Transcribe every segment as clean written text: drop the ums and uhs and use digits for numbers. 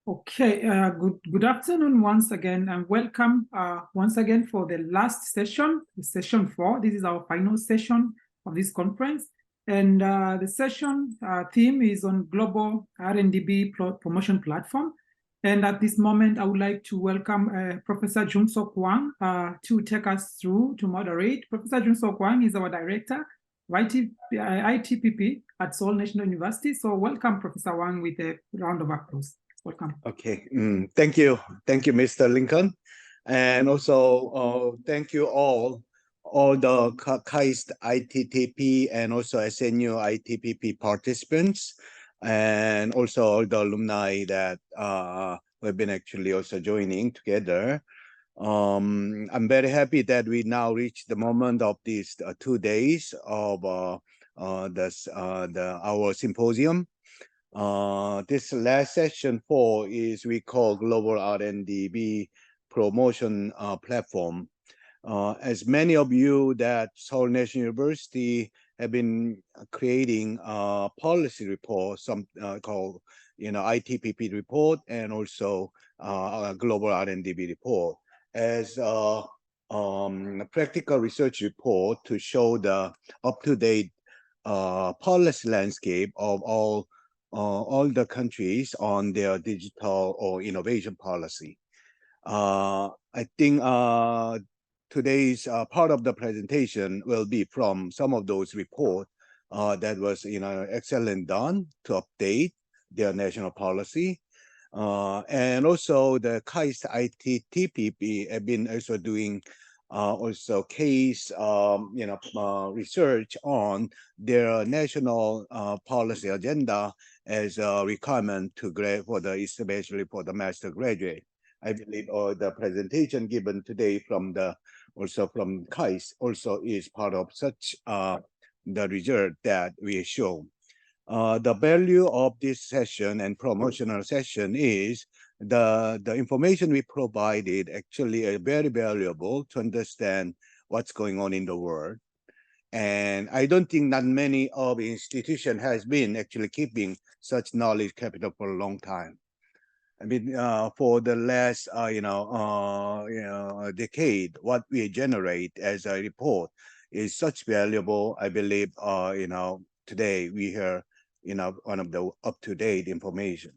Okay, good afternoon once again, and welcome once again for the last session, session 4. This is our final session of this conference, and the session theme is on global RNDB promotion platform. And at this moment, I would like to welcome Professor Jun-Sok Wang to take us through, to moderate. Professor Jun-Sok Wang is our director of ITPP at Seoul National University. So welcome, Professor Wang, with a round of applause. Welcome. Okay, thank you, Mr. Lincoln, and also thank you all the KAIST ITTP and also SNU ITPP participants, and also all the alumni that have been actually also joining together. I'm very happy that we now reach the moment of these 2 days of our symposium. This last session 4 is we call Global RNDB Promotion Platform. As many of you that Seoul National University have been creating a policy report, some called ITPP report, and also a Global RNDB report as a practical research report to show the up-to-date policy landscape of all the countries on their digital or innovation policy. I think today's part of the presentation will be from some of those reports that was excellent done to update their national policy. And also the KAIST ITTPP have been also doing also case research on their national policy agenda as a requirement to grade for the, especially for the master graduate. I believe the presentation given today from KAIST also is part of such the result that we show. The value of this session and promotional session is the information we provided actually are very valuable to understand what's going on in the world. And I don't think that many of the institution has been actually keeping such knowledge capital for a long time. I mean, for the last decade, what we generate as a report is such valuable. I believe today we hear one of the up-to-date information.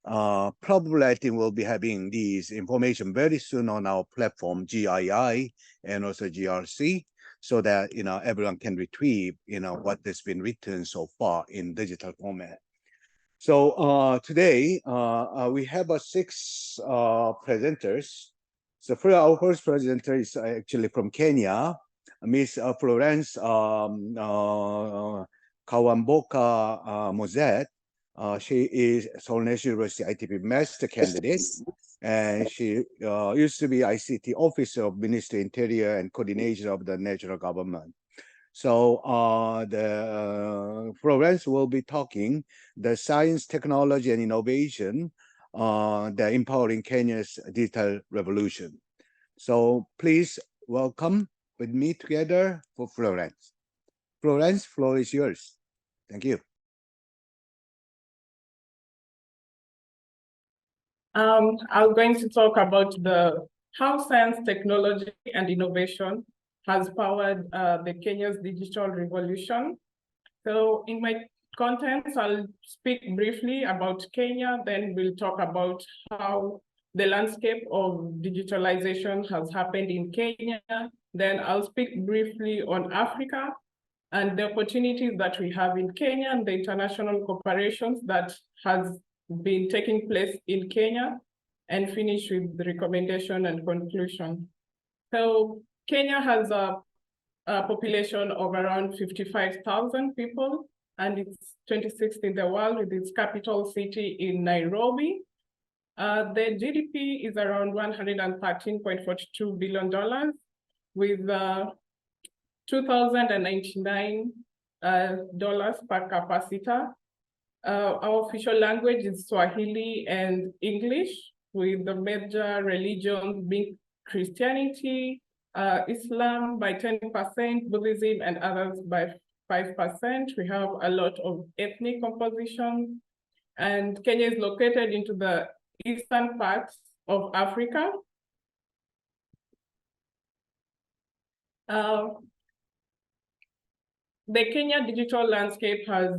Probably I think we'll be having these information very soon on our platform GII and also GRC, so that everyone can retrieve what has been written so far in digital format. So today we have 6 presenters. So our first presenter is actually from Kenya, Miss Florence Kawamboka Mozet. She is Seoul National University ITP master candidate, and she used to be ICT officer of Ministry of Interior and Coordination of the National Government. So the Florence will be talking the science, technology, and innovation, the empowering Kenya's digital revolution. So please welcome with me together for Florence. Florence, floor is yours. Thank you. I'm going to talk about how science, technology, and innovation has powered the Kenya's digital revolution. So in my contents, I'll speak briefly about Kenya, then we'll talk about how the landscape of digitalization has happened in Kenya. Then I'll speak briefly on Africa and the opportunities that we have in Kenya and the international cooperations that has been taking place in Kenya, and finish with the recommendation and conclusion. So Kenya has a population of around 55,000 people, and it's 26th in the world with its capital city in Nairobi. The GDP is around $113.42 billion with $2,099 per capita. Our official language is Swahili and English, with the major religions being Christianity, Islam by 10%, Buddhism and others by 5%. We have a lot of ethnic composition, and Kenya is located into the eastern parts of Africa. The Kenya digital landscape has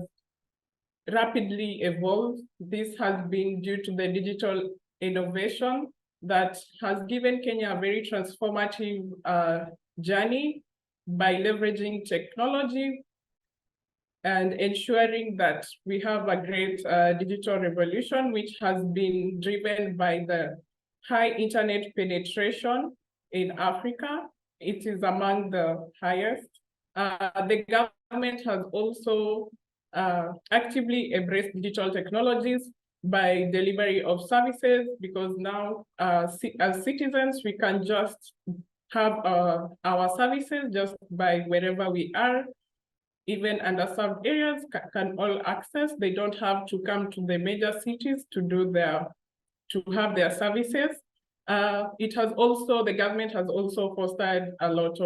rapidly evolved. This has been due to the digital innovation that has given Kenya a very transformative journey by leveraging technology and ensuring that we have a great digital revolution, which has been driven by the high internet penetration in Africa. It is among the highest. The government has also actively embraced digital technologies by delivery of services, because now as citizens, we can just have our services just by wherever we are. Even underserved areas can all access. They don't have to come to the major cities to have their services. The government has also fostered a lot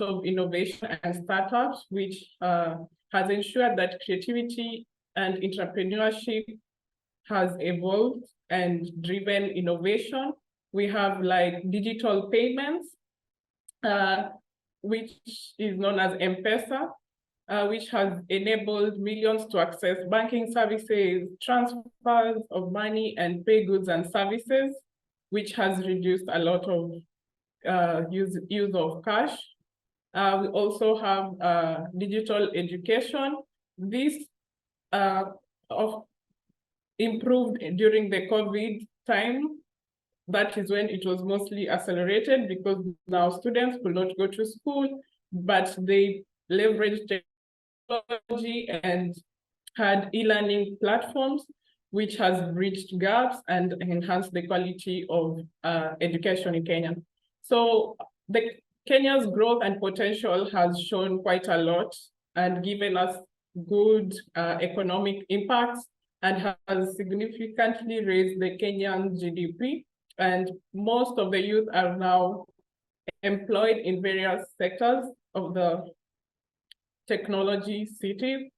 of innovation and startups, which has ensured that creativity and entrepreneurship has evolved and driven innovation. We have like digital payments, which is known as M-Pesa, which has enabled millions to access banking services, transfers of money, and pay goods and services, which has reduced a lot of use of cash. We also have digital education. This improved during the COVID time. That is when it was mostly accelerated, because now students could not go to school, but they leveraged technology and had e-learning platforms, which has bridged gaps and enhanced the quality of education in Kenya. So Kenya's growth and potential has shown quite a lot and given us good economic impacts, and has significantly raised the Kenyan GDP. And most of the youth are now employed in various sectors of the technology cities.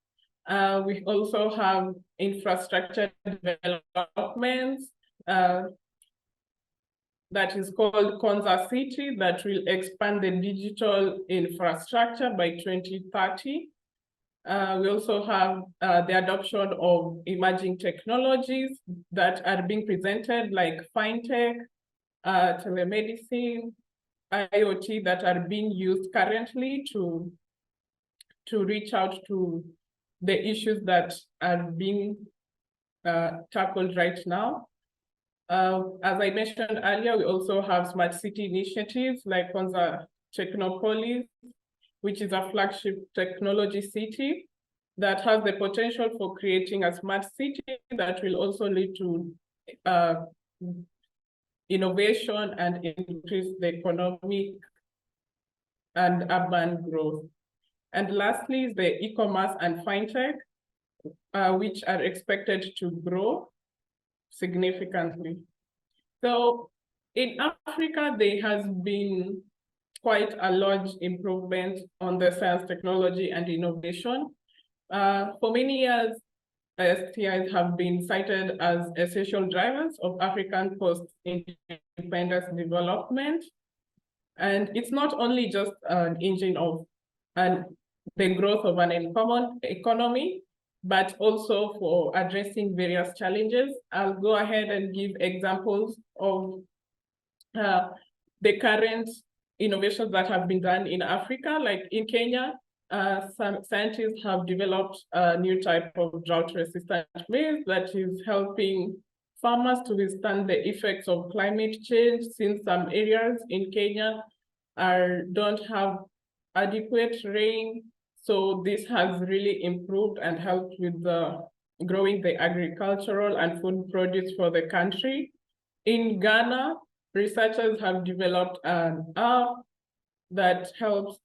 We also have infrastructure developments that is called Konza City, that will expand the digital infrastructure by 2030. We also have the adoption of emerging technologies that are being presented, like fintech, telemedicine, IoT, that are being used currently to reach out to the issues that are being tackled right now. As I mentioned earlier, we also have smart city initiatives like Konza Technopolis, which is a flagship technology city that has the potential for creating a smart city that will also lead to innovation and increase the economic and urban growth. And lastly is the e-commerce and fintech, which are expected to grow significantly. So in Africa, there has been quite a large improvement on the science, technology, and innovation. For many years, STIs have been cited as essential drivers of African post-independence development. And it's not only just an engine of the growth of an economy, but also for addressing various challenges. I'll go ahead and give examples of the current innovations that have been done in Africa. Like in Kenya, some scientists have developed a new type of drought-resistant maize that is helping farmers to withstand the effects of climate change, since some areas in Kenya don't have adequate rain. So this has really improved and helped with growing the agricultural and food produce for the country. In Ghana, researchers have developed an app that helps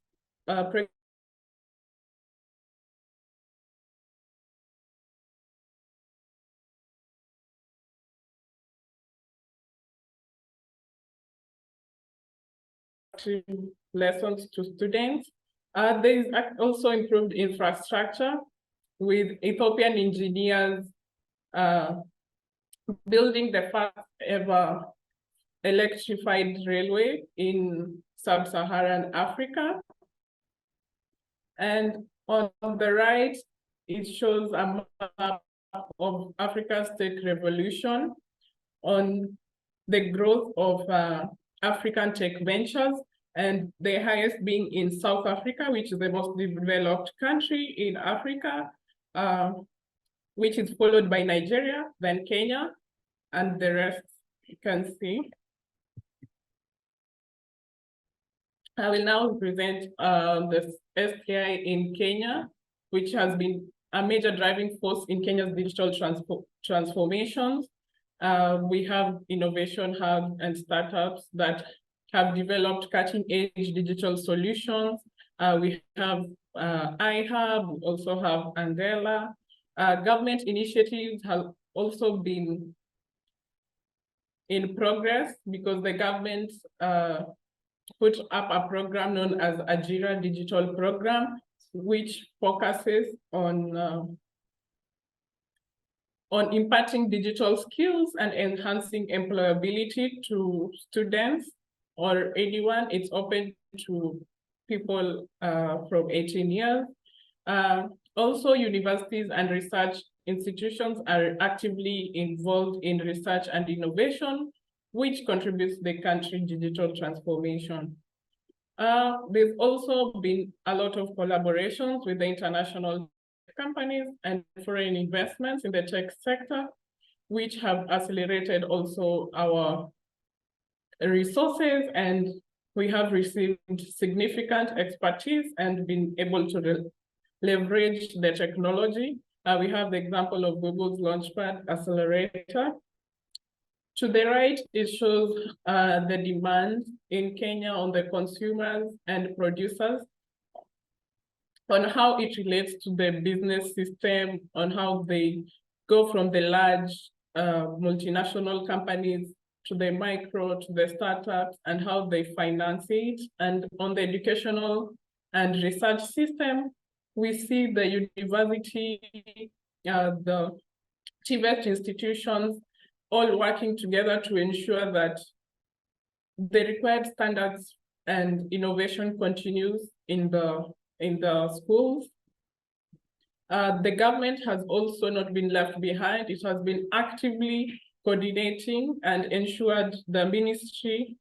lessons to students. There is also improved infrastructure with Ethiopian engineers building the first ever electrified railway in sub-Saharan Africa. And on the right, it shows a map of Africa's tech revolution on the growth of African tech ventures, and the highest being in South Africa, which is the most developed country in Africa, which is followed by Nigeria, then Kenya, and the rest you can see. I will now present the STI in Kenya, which has been a major driving force in Kenya's digital transformations. We have innovation hubs and startups that have developed cutting-edge digital solutions. We have iHub, we also have Andela. Government initiatives have also been in progress because the government put up a program known as Ajira Digital Program, which focuses on imparting digital skills and enhancing employability to students or anyone. It's open to people from 18 years. Also, universities and research institutions are actively involved in research and innovation, which contributes to the country's digital transformation. There's also been a lot of collaborations with the international companies and foreign investments in the tech sector, which have accelerated also our resources, and we have received significant expertise and been able to leverage the technology. We have the example of Google's Launchpad Accelerator. To the right, it shows the demand in Kenya on the consumers and producers, on how it relates to the business system, on how they go from the large multinational companies to the micro, to the startups, and how they finance it. And on the educational and research system, we see the university, the TVET institutions, all working together to ensure that the required standards and innovation continues in the schools. The government has also not been left behind. It has been actively coordinating and ensured the ministry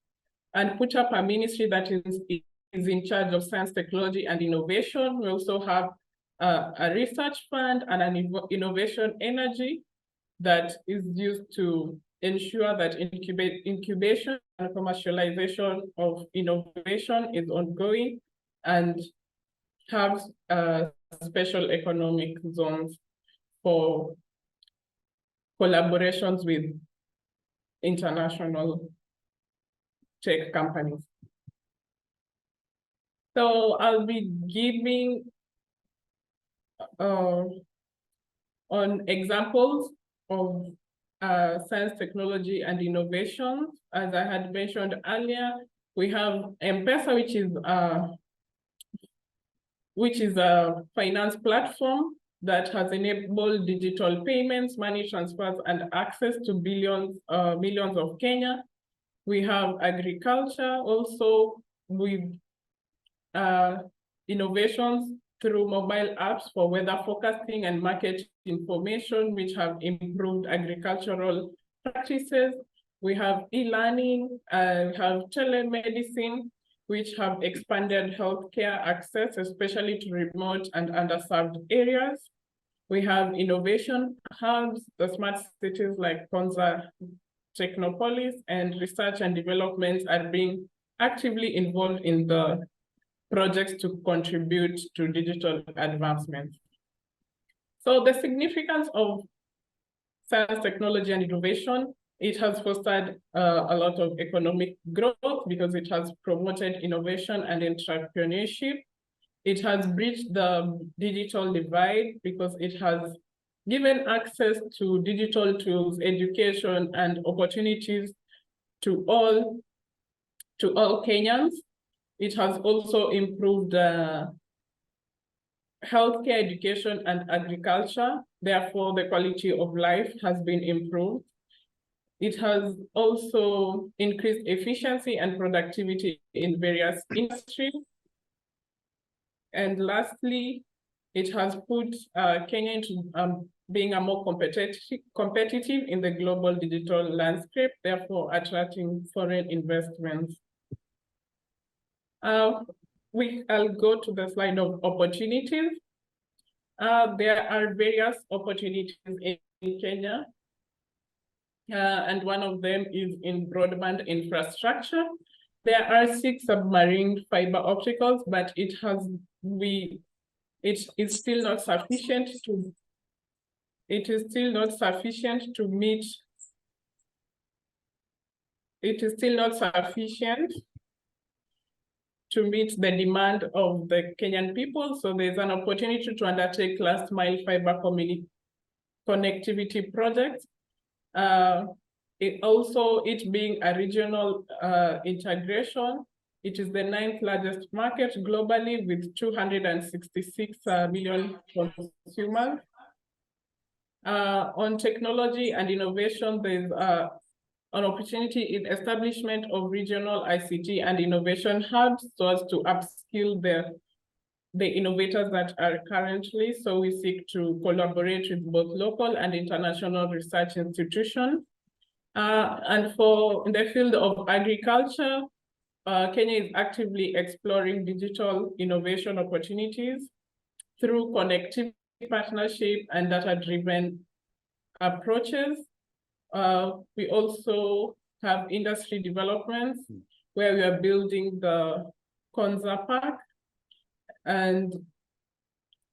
and put up a ministry that is in charge of science, technology, and innovation. We also have a research fund and an innovation energy that is used to ensure that incubation and commercialization of innovation is ongoing, and have special economic zones for collaborations with international tech companies. So I'll be giving on examples of science, technology, and innovation. As I had mentioned earlier, we have M-Pesa, which is a finance platform that has enabled digital payments, money transfers, and access to millions of Kenya. We have agriculture also with innovations through mobile apps for weather forecasting and market information, which have improved agricultural practices. We have e-learning, we have telemedicine, which have expanded healthcare access, especially to remote and underserved areas. We have innovation hubs, the smart cities like Konza Technopolis, and research and development are being actively involved in the projects to contribute to digital advancement. So the significance of science, technology, and innovation, it has fostered a lot of economic growth because it has promoted innovation and entrepreneurship. It has bridged the digital divide because it has given access to digital tools, education, and opportunities to all Kenyans. It has also improved healthcare, education, and agriculture Therefore, the quality of life has been improved. It has also increased efficiency and productivity in various industries. And lastly, it has put Kenya into being a more competitive in the global digital landscape, therefore attracting foreign investments. I'll go to the slide of opportunities. There are various opportunities in Kenya, and one of them is in broadband infrastructure. There are 6 submarine fiber opticals, but it is still not sufficient to meet. It is still not sufficient to meet the demand of the Kenyan people. So there's an opportunity to undertake last mile fiber connectivity projects. It being a regional integration, it is the 9th largest market globally with 266 million consumers. On technology and innovation, there's an opportunity in establishment of regional ICT and innovation hubs so as to upskill the innovators that are currently. So we seek to collaborate with both local and international research institutions. And in the field of agriculture, Kenya is actively exploring digital innovation opportunities through connectivity partnership and data-driven approaches. We also have industry developments where we are building the Konza Park, and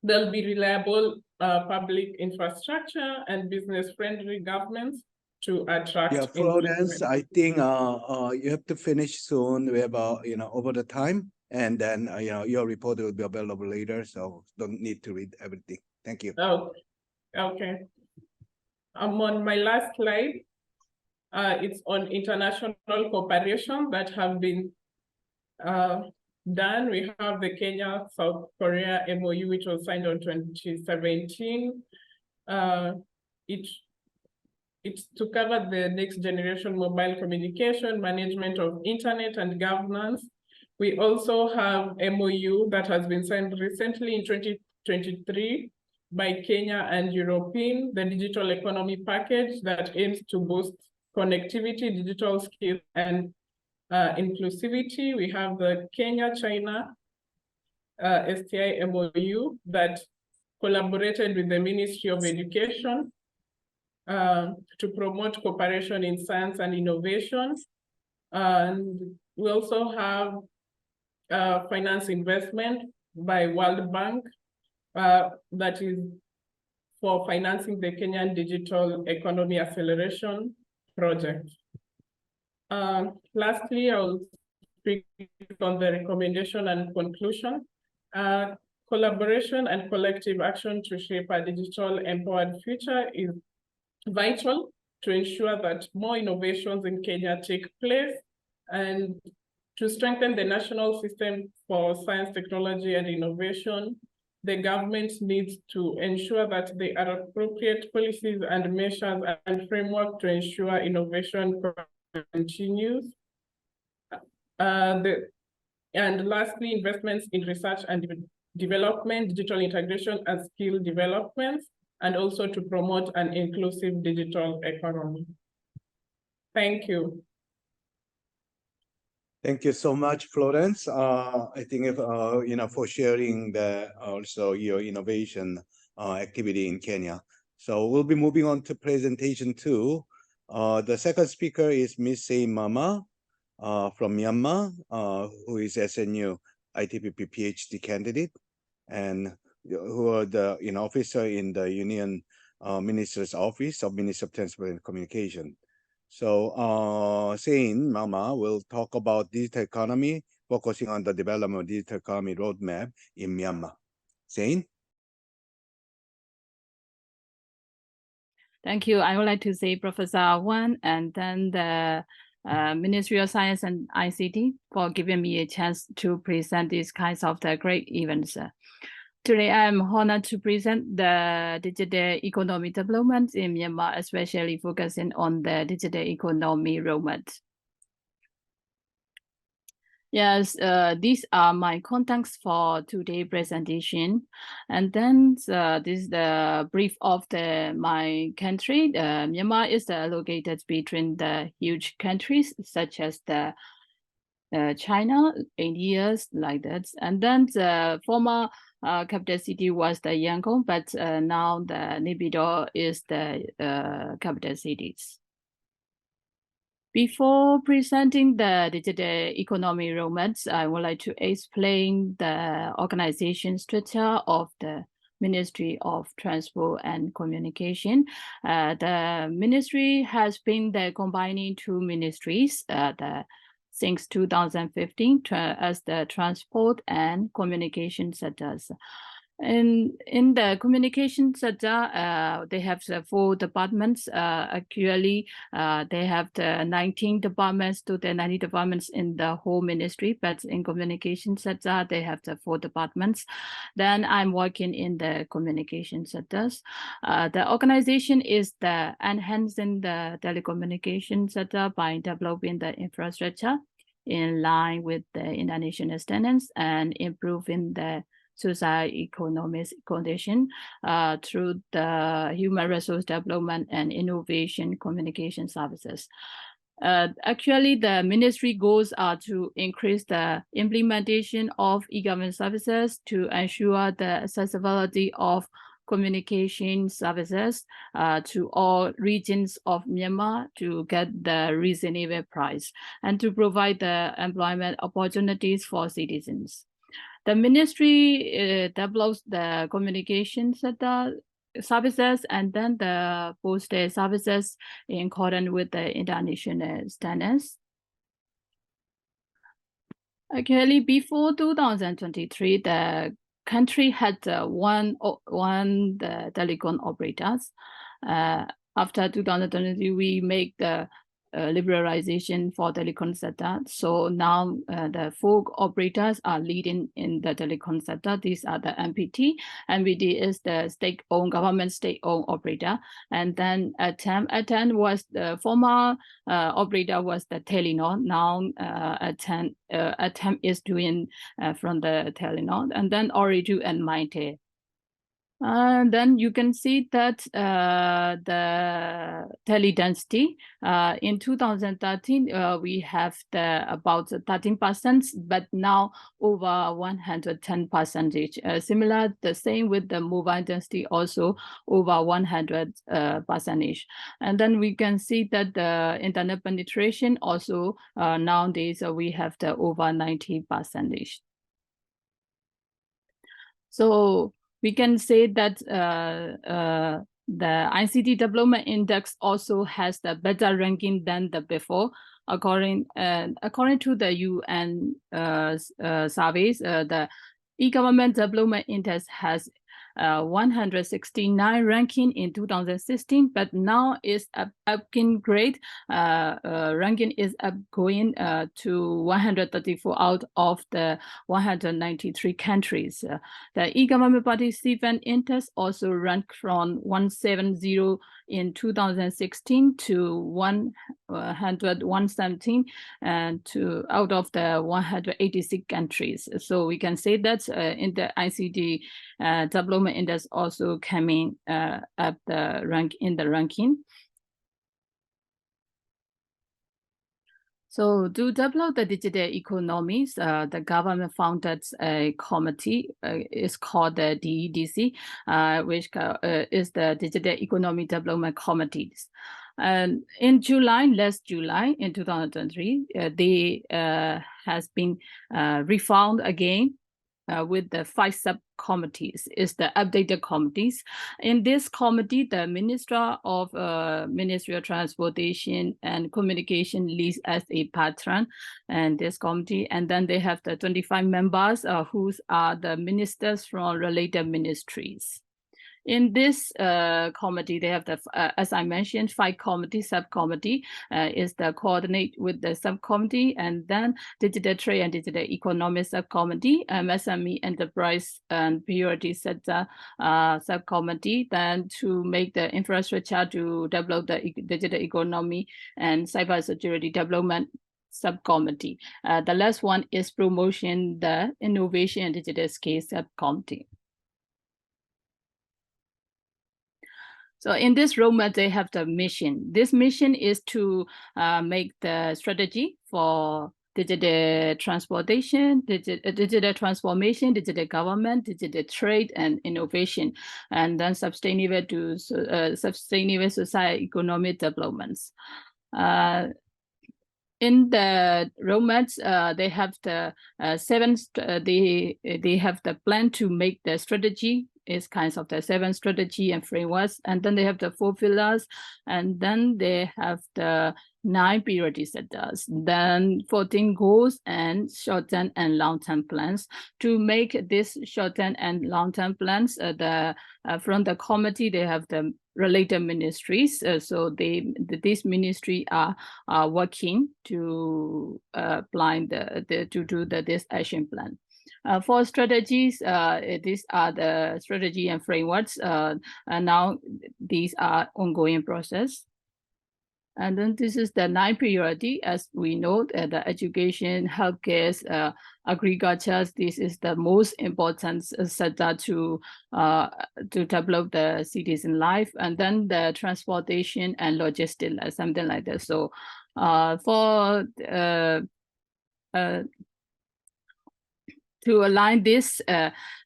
there'll be reliable public infrastructure and business-friendly governments to attract. Yeah, Florence, I think you have to finish soon. We have over the time, and then your report will be available later, so don't need to read everything. Thank you. Oh, okay. I'm on my last slide. It's on international cooperation that have been done. We have the Kenya-South Korea MOU, which was signed on 2017. It's to cover the next generation mobile communication, management of internet and governance. We also have MOU that has been signed recently in 2023 by Kenya and European, the digital economy package that aims to boost connectivity, digital skills, and inclusivity. We have the Kenya-China STI MOU that collaborated with the Ministry of Education to promote cooperation in science and innovation. And we also have finance investment by World Bank that is for financing the Kenyan Digital Economy Acceleration Project. Lastly, I'll speak on the recommendation and conclusion. Collaboration and collective action to shape a digital empowered future is vital to ensure that more innovations in Kenya take place, and to strengthen the national system for science, technology, and innovation. The government needs to ensure that there are appropriate policies and measures and framework to ensure innovation continues. And lastly, investments in research and development, digital integration, and skill development, and also to promote an inclusive digital economy. Thank you. Thank you so much, Florence. I think for sharing also your innovation activity in Kenya. So we'll be moving on to presentation 2. The second speaker is Ms. Sei Mama from Myanmar, who is SNU ITPP PhD candidate, and who are the officer in the Union Minister's Office of Ministry of Transport and Communication. So Sei Mama will talk about digital economy, focusing on the development of digital economy roadmap in Myanmar. Sei? Thank you. I would like to say Professor Wan and then the Ministry of Science and ICT for giving me a chance to present these kinds of the great events. Today, I'm honored to present the digital economy development in Myanmar, especially focusing on the digital economy roadmap. Yes, these are my contacts for today's presentation. And then this is the brief of my country. Myanmar is located between the huge countries such as the China, India, like that. And then the former capital city was the Yangon, but now the Naypyidaw is the capital cities. Before presenting the digital economy roadmaps, I would like to explain the organization structure of the Ministry of Transport and Communication. The ministry has been combining two ministries since 2015 as the transport and communication sectors. In the communication sector, they have the 4 departments. Actually, they have the 19 departments to the 90 departments in the whole ministry, but in communication sector, they have the 4 departments. Then I'm working in the communication sectors. The organization is enhancing the telecommunication sector by developing the infrastructure in line with the international standards and improving the socio-economic condition through the human resource development and innovation communication services. Actually, the ministry goals are to increase the implementation of e-government services to ensure the accessibility of communication services to all regions of Myanmar to get the reasonable price and to provide the employment opportunities for citizens. The ministry develops the communication sector services and then the postal services in accordance with the international standards. Actually, before 2023, the country had one telecom operators. After 2023, we make the liberalization for telecom sector. So now the 4 operators are leading in the telecom sector. These are the MPT. MPT is the state-owned, government state-owned operator. And then ATEN was the former operator was the Telenor. Now ATEN is doing from the Telenor. And then Ooredoo and Mytel. Then you can see that the teledensity in 2013 we have about 13%, but now over 110%. Similar, the same with the mobile density, also over 100%. And then we can see that the internet penetration also nowadays we have the over 90%. So we can say that the ICT Development Index also has the better ranking than the before. According to the UN surveys, the e-government development index has 169 ranking in 2016, but now is upgrading grade. Ranking is going to 134 out of the 193 countries. The e-government participant index also ranked from 170 in 2016 to 117 and to out of the 186 countries. So we can say that in the ICT development index also coming up the ranking. So to develop the digital economies, the government founded a committee. It's called the DEDC, which is the Digital Economy Development Committees. And in last July in 2023, they has been refound again with the 5 subcommittees, is the updated committees. In this committee, the Ministry of Transportation and Communication leads as a patron and this committee. And then they have the 25 members who are the ministers from related ministries. in this committee, they have the, as I mentioned, 5 committee, subcommittee is the coordinate with the subcommittee, and then digital trade and digital economy subcommittee, SME enterprise and priority sector subcommittee, then to make the infrastructure to develop the digital economy and cybersecurity development subcommittee. The last one is promotion the innovation and digital scale subcommittee. So in this roadmap, they have the mission. This mission is to make the strategy for digital transportation, digital transformation, digital government, digital trade, and innovation, and then sustainable to sustainable society economic developments. In the roadmaps, they have the they have the plan to make the strategy is kinds of the 7 strategy and frameworks, and then they have the 4 pillars, and then they have the 9 priority sectors, then 14 goals and short-term and long-term plans. To make this short-term and long-term plans, from the committee, they have the related ministries. So these ministries are working to apply to do this action plan. For strategies, these are the strategy and frameworks. And now these are ongoing process. And then this is the 9 priority. As we know, the education, healthcare, agriculture. This is the most important sector to develop the citizen life. And then the transportation and logistics, something like that. So for to align this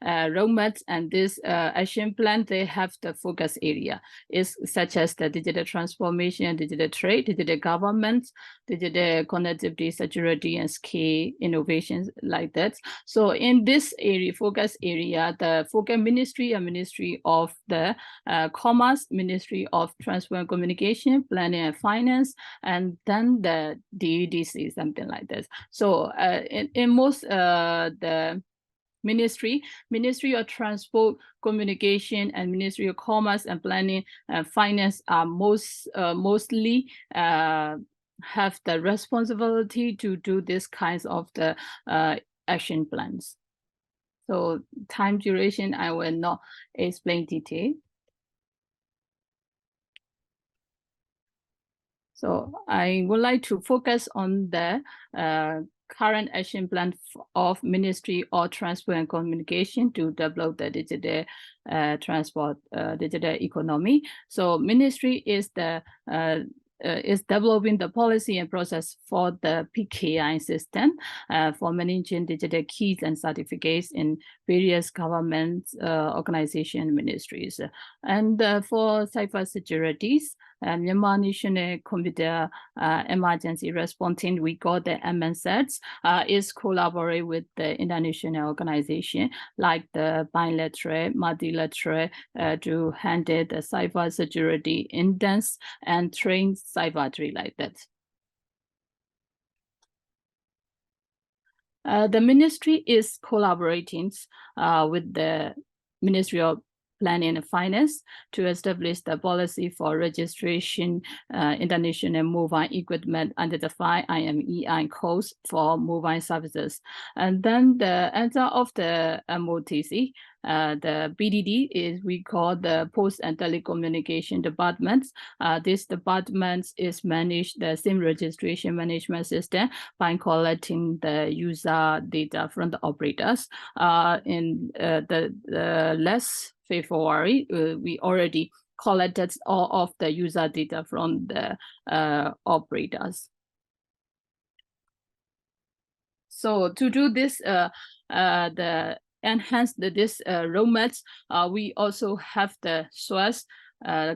roadmap and this action plan, they have the focus area is such as the digital transformation, digital trade, digital government, digital connectivity, security, and scale innovations like that. So in this area, focus area, the focus ministry and Ministry of the Commerce, Ministry of Transport and Communication, Planning and Finance, and then the DEDC, something like that. So in most the Ministry of Transport, Communication, and Ministry of Commerce and Planning and Finance are mostly have the responsibility to do this kinds of the action plans. So time duration, I will not explain detail. So I would like to focus on the current action plan of Ministry of Transport and Communication to develop the digital transport, digital economy. So Ministry is the is developing the policy and process for the PKI system for managing digital keys and certificates in various government organization ministries. And for cybersecurity, Myanmar National Computer Emergency Response Team, we got the MNSETs, is collaborate with the international organization like the bilateral, multilateral to handle the cybersecurity index and train cyber threat like that. The ministry is collaborating with the Ministry of Planning and Finance to establish the policy for registration international mobile equipment under the 5 IMEI codes for mobile services. And then the answer of the MOTC, the BDD is we call the Post and Telecommunication Department. This department is managed the SIM registration management system by collecting the user data from the operators. In the last February, we already collected all of the user data from the operators. So to do this, the enhance this roadmaps, we also have the source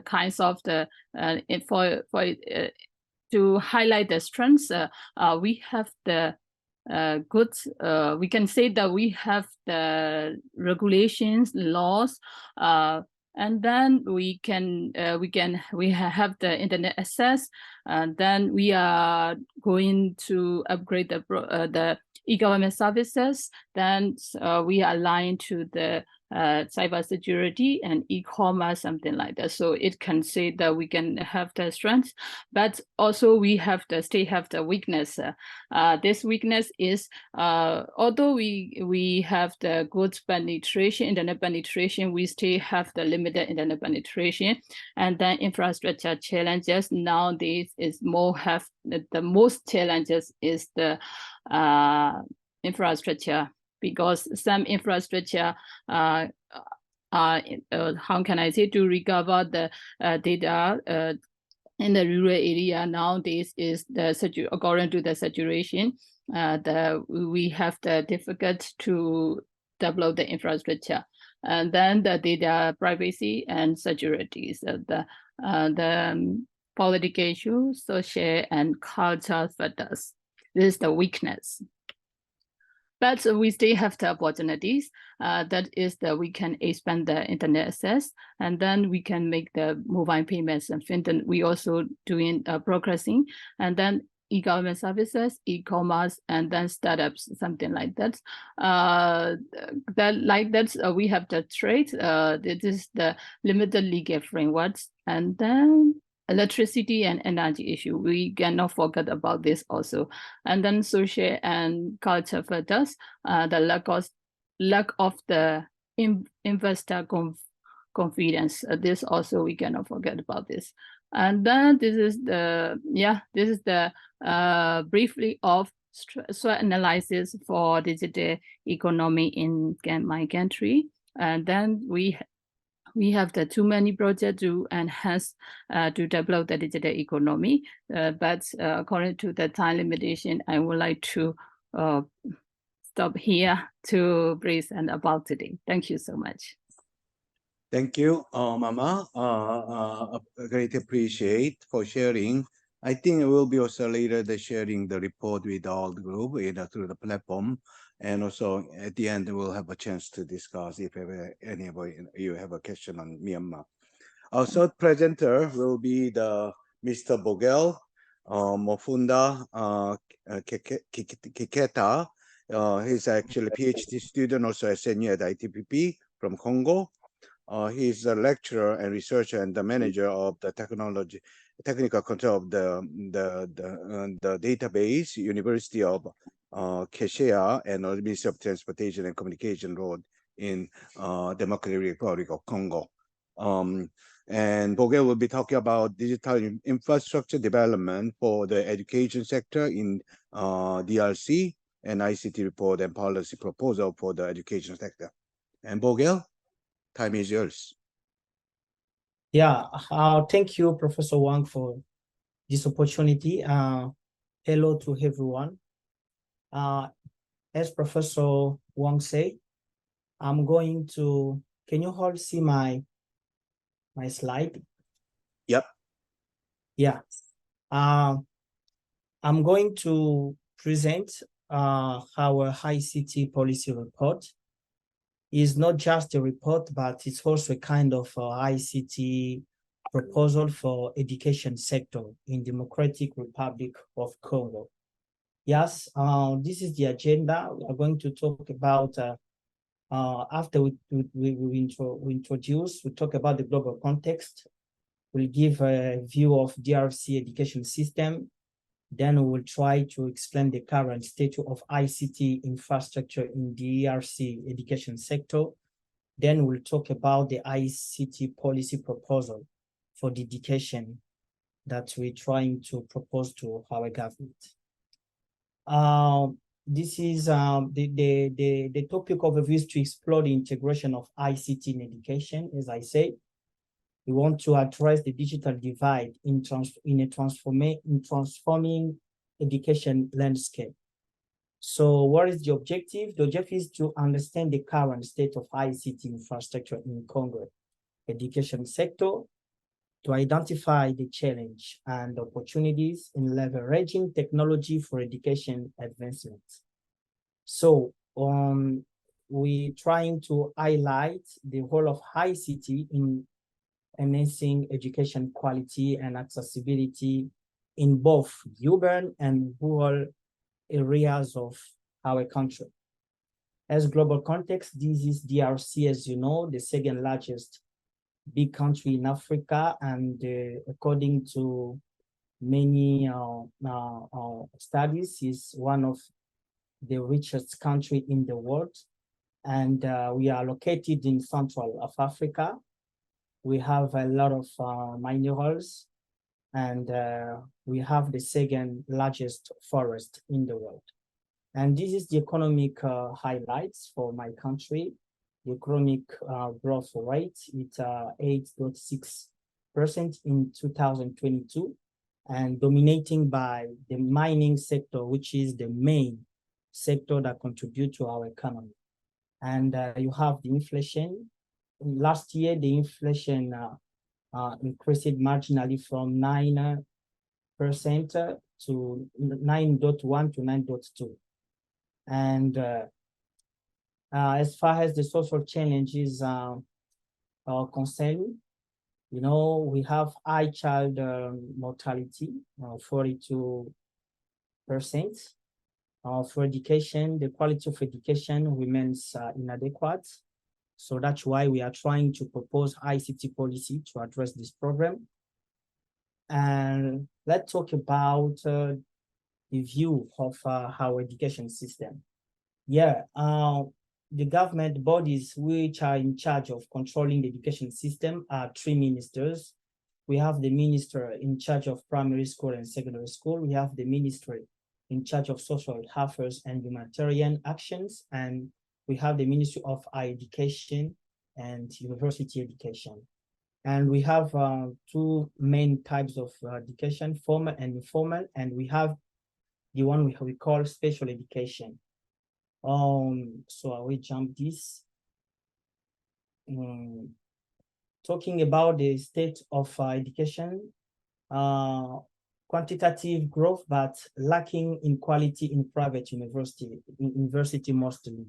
kinds of the to highlight the strengths. We have the goods. We can say that we have the regulations, laws, and then we have the internet access, and then we are going to upgrade the e-government services. Then we align to the cybersecurity and e-commerce, something like that. So it can say that we can have the strength, but also we have the still have the weakness. This weakness is although we have the good penetration, internet penetration, we still have the limited internet penetration, and then infrastructure challenges nowadays is more have the most challenges is the infrastructure, because some infrastructure how can I say, to recover the data in the rural area nowadays is the according to the saturation. We have the difficult to develop the infrastructure, and then the data privacy and security. So the political issues, social and cultural factors. This is the weakness. But we still have the opportunities. That is that we can expand the internet access, and then we can make the mobile payments and fintech. We also doing progressing, and then e-government services, e-commerce, and then startups, something like that. We have the trade. This is the limited legal frameworks, and then electricity and energy issue. We cannot forget about this also. And then social and culture factors, the lack of the investor confidence. This also we cannot forget about this. And then this is the briefly of SWOT analysis for digital economy in my country. And then we have the too many projects to enhance to develop the digital economy, but according to the time limitation, I would like to stop here to present about today. Thank you so much. Thank you, Mama. Great appreciate for sharing. I think it will be also later the sharing the report with all the group through the platform. And also at the end, we'll have a chance to discuss if ever anybody you have a question on Myanmar. Our third presenter will be the Mr. Bogel Mofunda Kiketa. He's actually a PhD student, also a senior at ITPP from Congo. He's a lecturer and researcher and the manager of the technical control of the database, University of Keshia, and the Ministry of Transportation and Communication Road in Democratic Republic of Congo. And Bogel will be talking about digital infrastructure development for the education sector in DRC, and ICT report and policy proposal for the education sector. And Bogel, time is yours. Yeah, thank you, Professor Wang, for this opportunity. Hello to everyone. As Professor Wang said, I'm going to, can you all see my slide? Yep. Yeah. I'm going to present our ICT policy report. Is not just a report, but it's also a kind of ICT proposal for education sector in Democratic Republic of Congo. Yes, this is the agenda. We are going to talk about, after we introduce, we talk about the global context. We'll give a view of DRC education system. Then we will try to explain the current state of ICT infrastructure in the DRC education sector. Then we'll talk about the ICT policy proposal for the education that we're trying to propose to our government. This is the topic overview is to explore the integration of ICT in education. As I said, we want to address the digital divide in transforming education landscape. So what is the objective? The objective is to understand the current state of ICT infrastructure in Congo education sector, to identify the challenge and opportunities in leveraging technology for education advancement. So we're trying to highlight the role of ICT in enhancing education quality and accessibility in both urban and rural areas of our country. As global context, this is DRC, as you know, the second largest big country in Africa, and according to many studies, is one of the richest country in the world. And we are located in Central of Africa. We have a lot of minerals, and we have the second largest forest in the world. And this is the economic highlights for my country. The economic growth rate is 8.6% in 2022, and dominating by the mining sector, which is the main sector that contributes to our economy. And you have the inflation. Last year, the inflation increased marginally from 9% to 9.1 to 9.2. And as far as the social challenges are concerned, you know, we have high child mortality, 42%. For education, the quality of education remains inadequate. So that's why we are trying to propose ICT policy to address this problem. And let's talk about the view of our education system. Yeah, the government bodies which are in charge of controlling the education system are three ministers. We have the minister in charge of primary school and secondary school. We have the ministry in charge of social affairs and humanitarian actions, and we have the Ministry of Higher Education and University Education. And we have two main types of education, formal and informal, and we have the one we call special education. So I will jump this. Talking about the state of education, quantitative growth, but lacking in quality in private university mostly.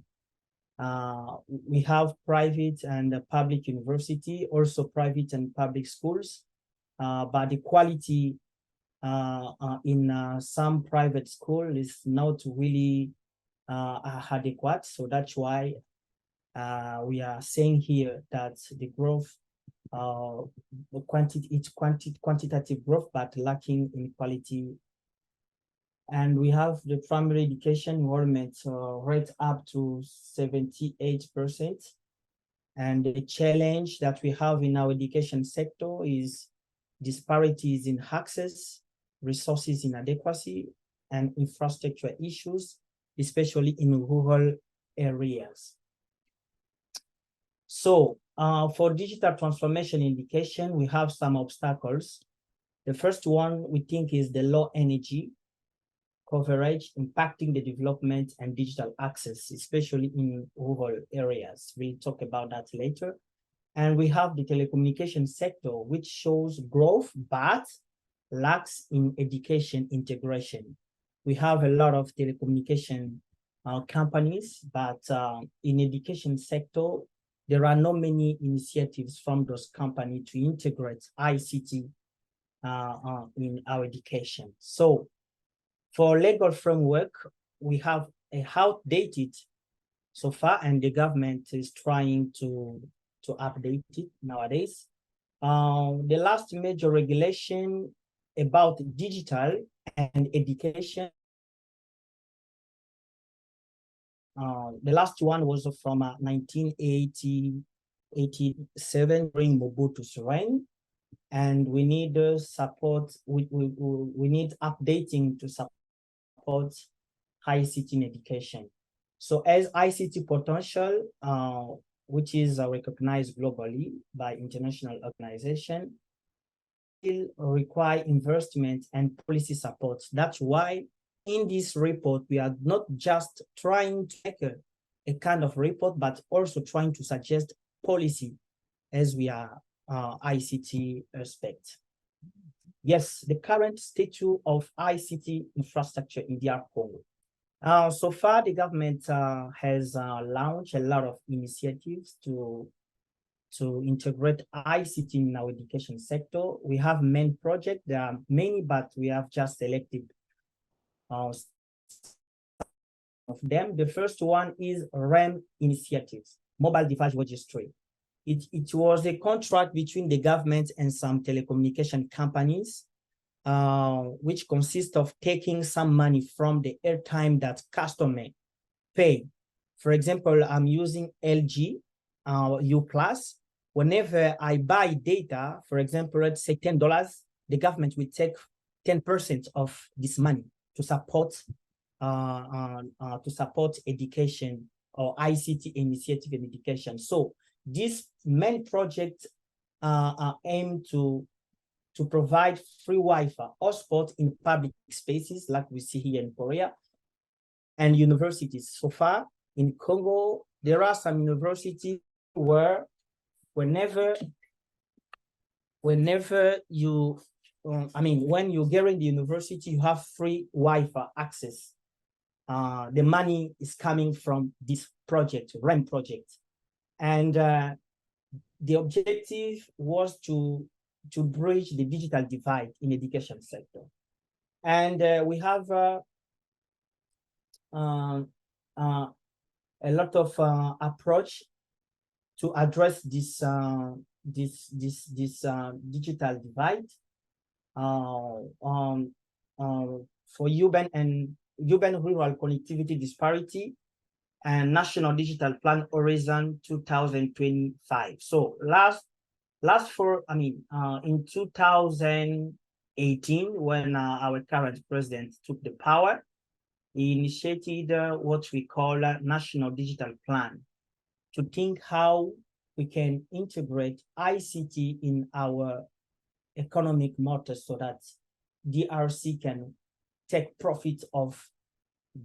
We have private and public university, also private and public schools, but the quality in some private school is not really adequate. So that's why we are saying here that the growth, quantitative growth, but lacking in quality. And we have the primary education enrollment rate up to 78%. And the challenge that we have in our education sector is disparities in access, resources inadequacy, and infrastructure issues, especially in rural areas. So for digital transformation in education, we have some obstacles. The first one we think is the low energy coverage impacting the development and digital access, especially in rural areas. We'll talk about that later. And we have the telecommunication sector, which shows growth, but lacks in education integration. We have a lot of telecommunication companies, but in education sector, there are not many initiatives from those companies to integrate ICT in our education. So for legal framework, we have a outdated so far, and the government is trying to update it nowadays. The last major regulation about digital and education, the last one was from 1987 during Mobutu's reign, and we need support. We need updating to support ICT in education. So as ICT potential, which is recognized globally by international organizations, will require investment and policy support. That's why in this report, we are not just trying to make a kind of report, but also trying to suggest policy as we are ICT aspect. Yes, the current status of ICT infrastructure in DR Congo. So far, the government has launched a lot of initiatives to integrate ICT in our education sector. We have main projects. There are many, but we have just selected them. The first one is REM initiatives, mobile device registry. It was a contract between the government and some telecommunication companies, which consists of taking some money from the airtime that customer pay. For example, I'm using LG U+. Whenever I buy data, for example, let's say $10, the government will take 10% of this money to support education or ICT initiative in education. So this main project aim to provide free Wi-Fi hotspot in public spaces like we see here in Korea and universities. So far in Congo, there are some universities where whenever you, when you get in the university, you have free Wi-Fi access. The money is coming from this project, REM project. And the objective was to bridge the digital divide in education sector. And we have a lot of approach to address this digital divide. For urban and rural connectivity disparity and National Digital Plan Horizon 2025. So in 2018, when our current president took the power, he initiated what we call a National Digital Plan to think how we can integrate ICT in our economic motor so that DRC can take profit of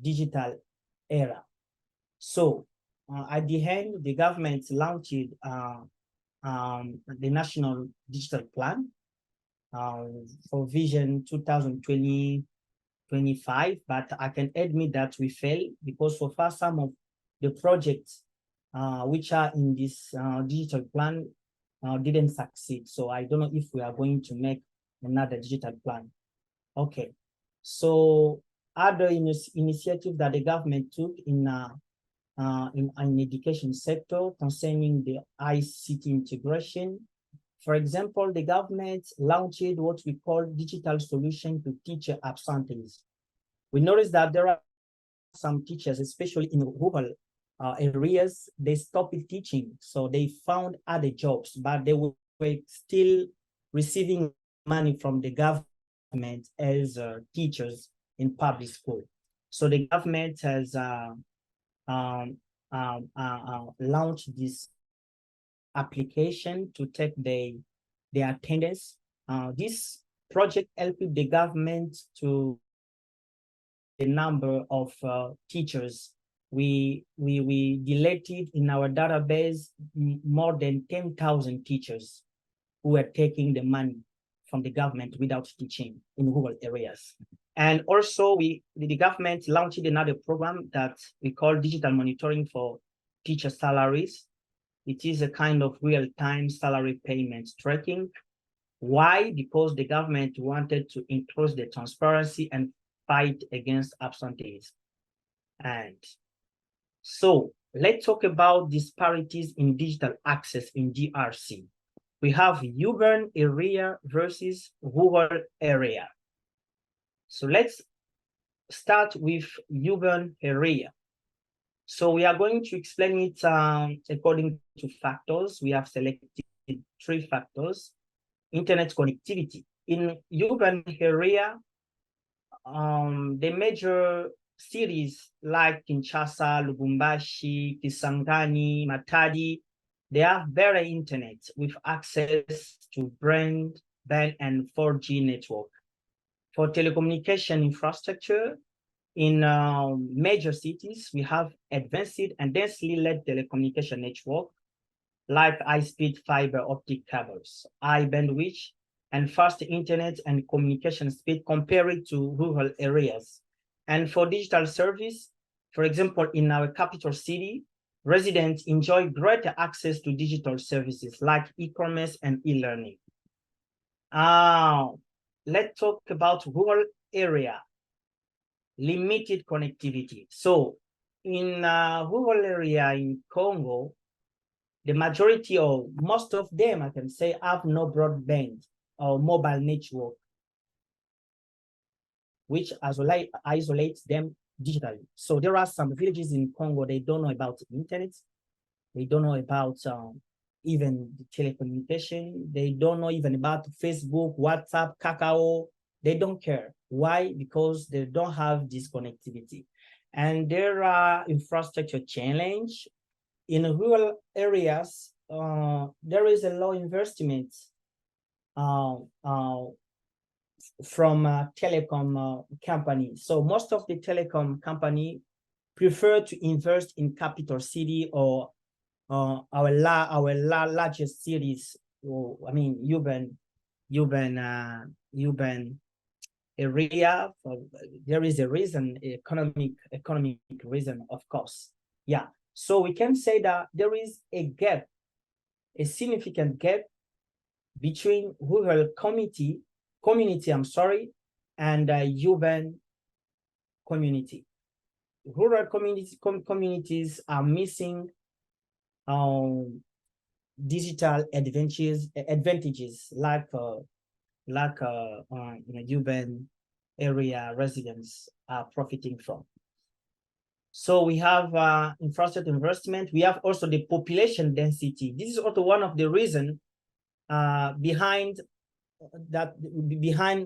digital era. So at the end, the government launched the National Digital Plan for Vision 2020-25, but I can admit that we failed because so far some of the projects which are in this digital plan didn't succeed. So I don't know if we are going to make another digital plan. Okay, so other initiative that the government took in education sector concerning the ICT integration. For example, the government launched what we call digital solution to teacher absenteeism. We noticed that there are some teachers, especially in rural areas, they stopped teaching. So they found other jobs, but they were still receiving money from the government as teachers in public school. So the government has launched this application to take the attendance. This project helped the government to the number of teachers. We deleted in our database more than 10,000 teachers who were taking the money from the government without teaching in rural areas. And also the government launched another program that we call digital monitoring for teacher salaries. It is a kind of real-time salary payment tracking. Why? Because the government wanted to increase the transparency and fight against absenteeism. And so let's talk about disparities in digital access in DRC. We have urban area versus rural area. So let's start with urban area. So we are going to explain it according to factors. We have selected 3 factors. Internet connectivity. In urban area, the major cities like Kinshasa, Lubumbashi, Kisangani, Matadi, they have better internet with access to broadband and 4G network. For telecommunication infrastructure, in major cities, we have advanced and densely led telecommunication network like high-speed fiber optic cables, high bandwidth, and fast internet and communication speed compared to rural areas. And for digital service, for example, in our capital city, residents enjoy greater access to digital services like e-commerce and e-learning. Let's talk about rural area. Limited connectivity. So in rural area in Congo, the majority or most of them, I can say, have no broadband or mobile network, which isolates them digitally. So there are some villages in Congo, they don't know about the internet. They don't know about even the telecommunication. They don't know even about Facebook, WhatsApp, Kakao. They don't care. Why? Because they don't have this connectivity. And there are infrastructure challenge. In rural areas, there is a low investment from telecom companies. So most of the telecom company prefer to invest in capital city or our largest cities. I mean, urban area. There is a reason, economic reason, of course. Yeah. So we can say that there is a gap, a significant gap between rural community, and urban community. Rural communities are missing digital advantages like urban area residents are profiting from. So we have infrastructure investment. We have also the population density. This is also one of the reasons behind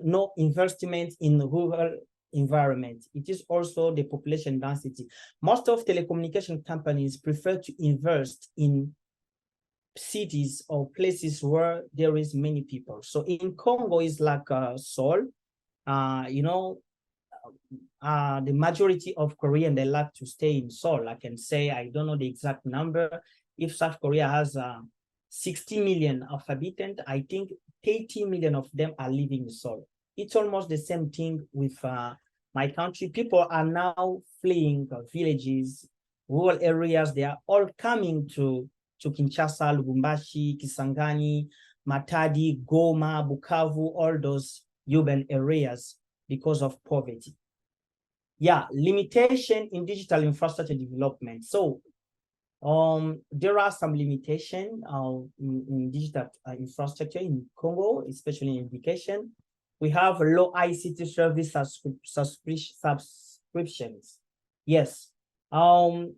no investment in rural environment. It is also the population density. Most of telecommunication companies prefer to invest in cities or places where there is many people. So in Congo is like Seoul, the majority of Korean, they like to stay in Seoul. I can say, I don't know the exact number. If South Korea has 60 million of inhabitants, I think 80 million of them are living in Seoul. It's almost the same thing with my country. People are now fleeing villages, rural areas. They are all coming to Kinshasa, Lubumbashi, Kisangani, Matadi, Goma, Bukavu, all those urban areas because of poverty. Yeah, limitation in digital infrastructure development. So there are some limitations in digital infrastructure in Congo, especially in education. We have low ICT service subscriptions. Yes. According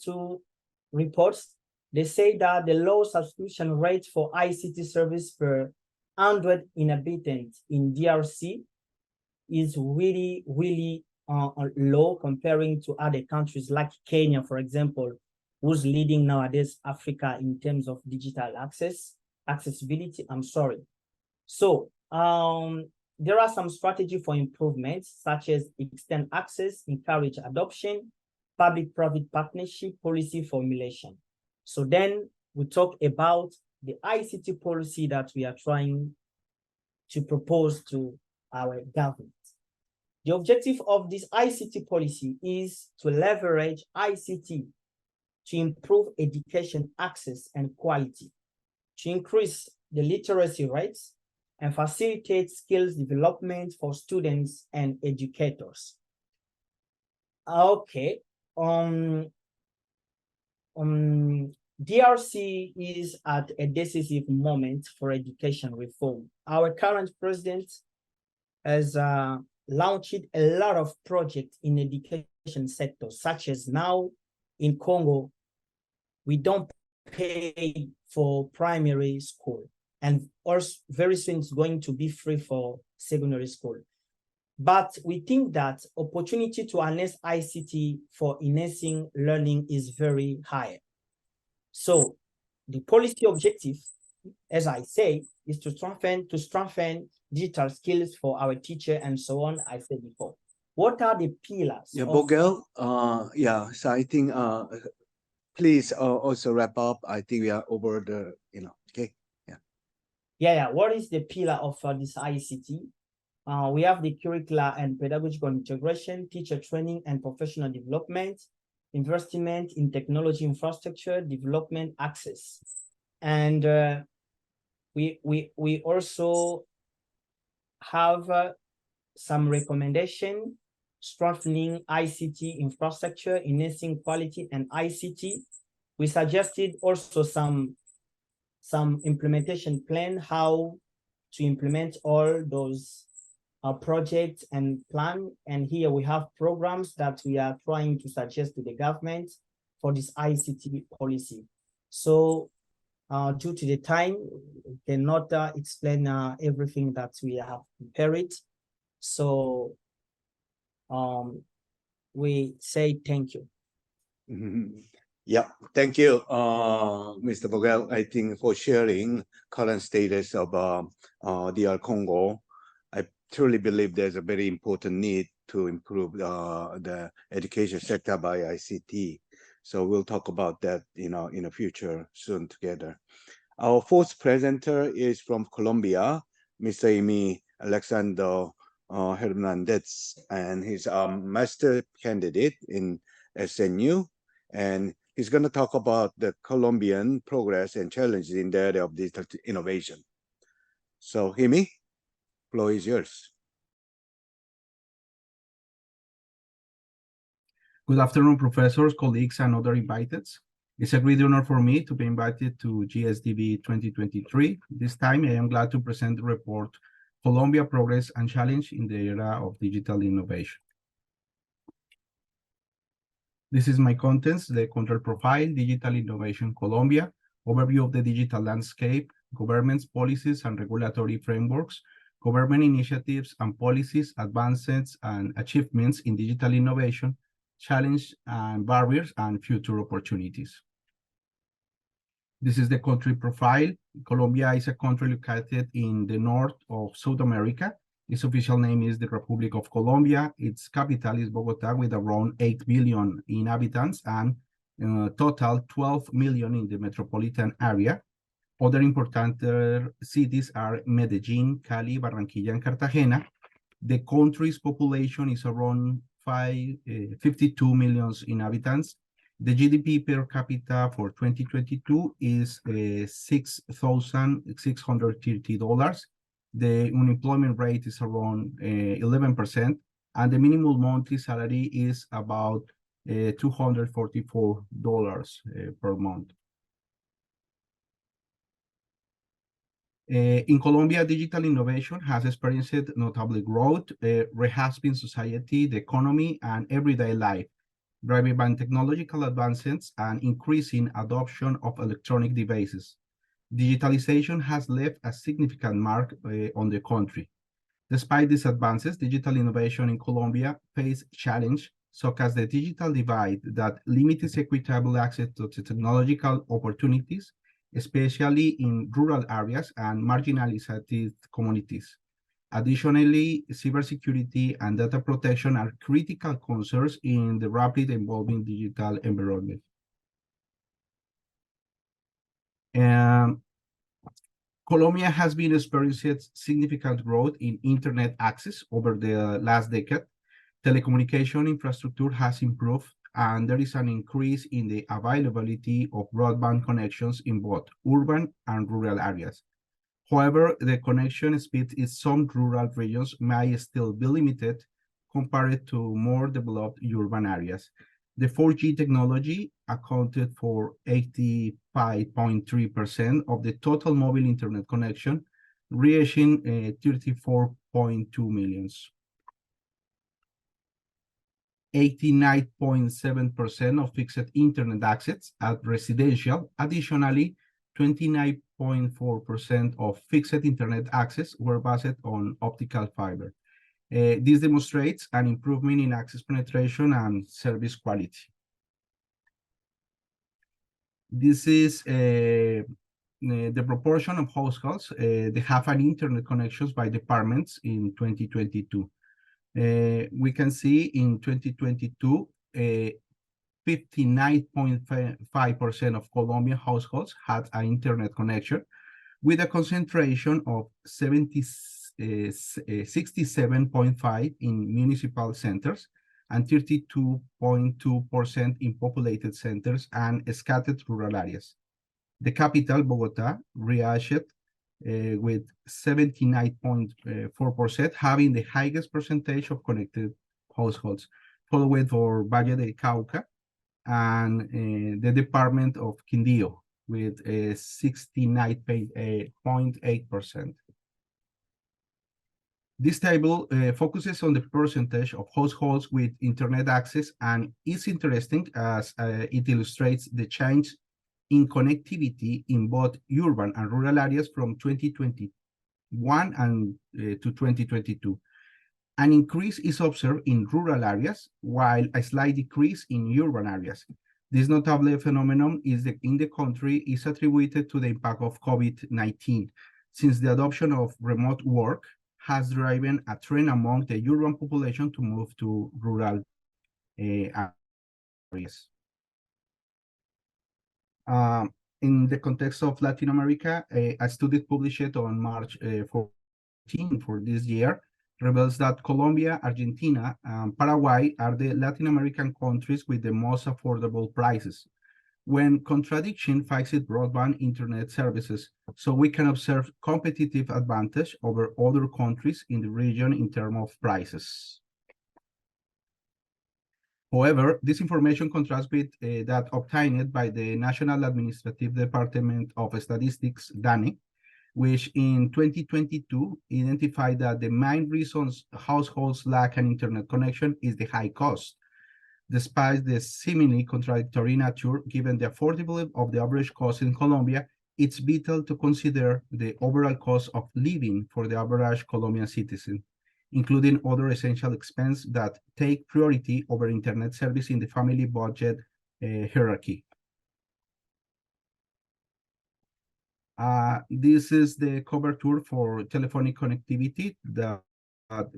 to reports, they say that the low subscription rate for ICT service per 100 inhabitants in DRC is really, really low comparing to other countries like Kenya, for example, who's leading nowadays Africa in terms of digital accessibility. I'm sorry. So there are some strategies for improvements, such as extend access, encourage adoption, public-private partnership, policy formulation. So then we talk about the ICT policy that we are trying to propose to our government. The objective of this ICT policy is to leverage ICT to improve education access and quality, to increase the literacy rates, and facilitate skills development for students and educators. Okay. DRC is at a decisive moment for education reform. Our current president has launched a lot of projects in education sector, such as now in Congo, we don't pay for primary school, and also very soon it's going to be free for secondary school. But we think that opportunity to harness ICT for enhancing learning is very high. So the policy objective, as I say, is to strengthen digital skills for our teacher and so on, I said before. What are the pillars? Yeah, Bogel, so I think please also wrap up. I think we are over the, okay. Yeah. What is the pillar of this ICT? We have the curricula and pedagogical integration, teacher training and professional development, investment in technology infrastructure, development access. And we also have some recommendation strengthening ICT infrastructure, enhancing quality and ICT. We suggested also some implementation plan, how to implement all those projects and plan. And here we have programs that we are trying to suggest to the government for this ICT policy. So due to the time, we cannot explain everything that we have prepared. So we say thank you. Yeah, thank you, Mr. Vogel, I think, for sharing current status of DR Congo. I truly believe there's a very important need to improve the education sector by ICT. So we'll talk about that, in the future soon together. Our fourth presenter is from Colombia, Mr. Amy Alexander Hernandez, and he's a master candidate in SNU, and he's going to talk about the Colombian progress and challenges in the area of digital innovation. So, Amy, floor is yours. Good afternoon, professors, colleagues, and other inviteds. It's a great honor for me to be invited to GSDV 2023. This time, I am glad to present the report, Colombia Progress and Challenge in the Era of Digital Innovation. This is my contents: the control profile, digital innovation Colombia, overview of the digital landscape, governments, policies, and regulatory frameworks, government initiatives and policies, advances and achievements in digital innovation, challenge and barriers, and future opportunities. This is the country profile. Colombia is a country located in the north of South America. Its official name is the Republic of Colombia. Its capital is Bogota, with around 8 million inhabitants and total 12 million in the metropolitan area. Other important cities are Medellin, Cali, Barranquilla, and Cartagena. The country's population is around 52 million inhabitants. The GDP per capita for 2022 is $6,630. The unemployment rate is around 11%, and the minimum monthly salary is about $244 per month. In Colombia, digital innovation has experienced notable growth, reshaping society, the economy, and everyday life, driven by technological advances and increasing adoption of electronic devices. Digitalization has left a significant mark on the country. Despite these advances, digital innovation in Colombia faces challenges such as the digital divide that limits equitable access to technological opportunities, especially in rural areas and marginalized communities. Additionally, cybersecurity and data protection are critical concerns in the rapidly evolving digital environment. Colombia has been experiencing significant growth in internet access over the last decade. Telecommunication infrastructure has improved, and there is an increase in the availability of broadband connections in both urban and rural areas. However, the connection speed in some rural regions may still be limited compared to more developed urban areas. The 4G technology accounted for 85.3% of the total mobile internet connection, reaching 34.2 million. 89.7% of fixed internet access at residential. Additionally, 29.4% of fixed internet access were based on optical fiber. This demonstrates an improvement in access penetration and service quality. This is the proportion of households that have an internet connections by departments in 2022. We can see in 2022, 59.5% of Colombian households had an internet connection, with a concentration of 67.5% in municipal centers and 32.2% in populated centers and scattered rural areas. The capital, Bogota, reached with 79.4%, having the highest percentage of connected households, followed for Valle del Cauca and the department of Quindío with 69.8%. This table focuses on the percentage of households with internet access and is interesting as it illustrates the change in connectivity in both urban and rural areas from 2021 and to 2022. An increase is observed in rural areas, while a slight decrease in urban areas. This notable phenomenon in the country is attributed to the impact of COVID-19, since the adoption of remote work has driven a trend among the urban population to move to rural areas. In the context of Latin America, a study published on March 14 for this year reveals that Colombia, Argentina, and Paraguay are the Latin American countries with the most affordable prices when contradiction fixed broadband internet services, so we can observe competitive advantage over other countries in the region in terms of prices. However, this information contrasts with that obtained by the National Administrative Department of Statistics, DANE, which in 2022 identified that the main reasons households lack an internet connection is the high cost. Despite the seemingly contradictory nature, given the affordability of the average cost in Colombia, it's vital to consider the overall cost of living for the average Colombian citizen, including other essential expenses that take priority over internet service in the family budget hierarchy. This is the coverture for telephonic connectivity, the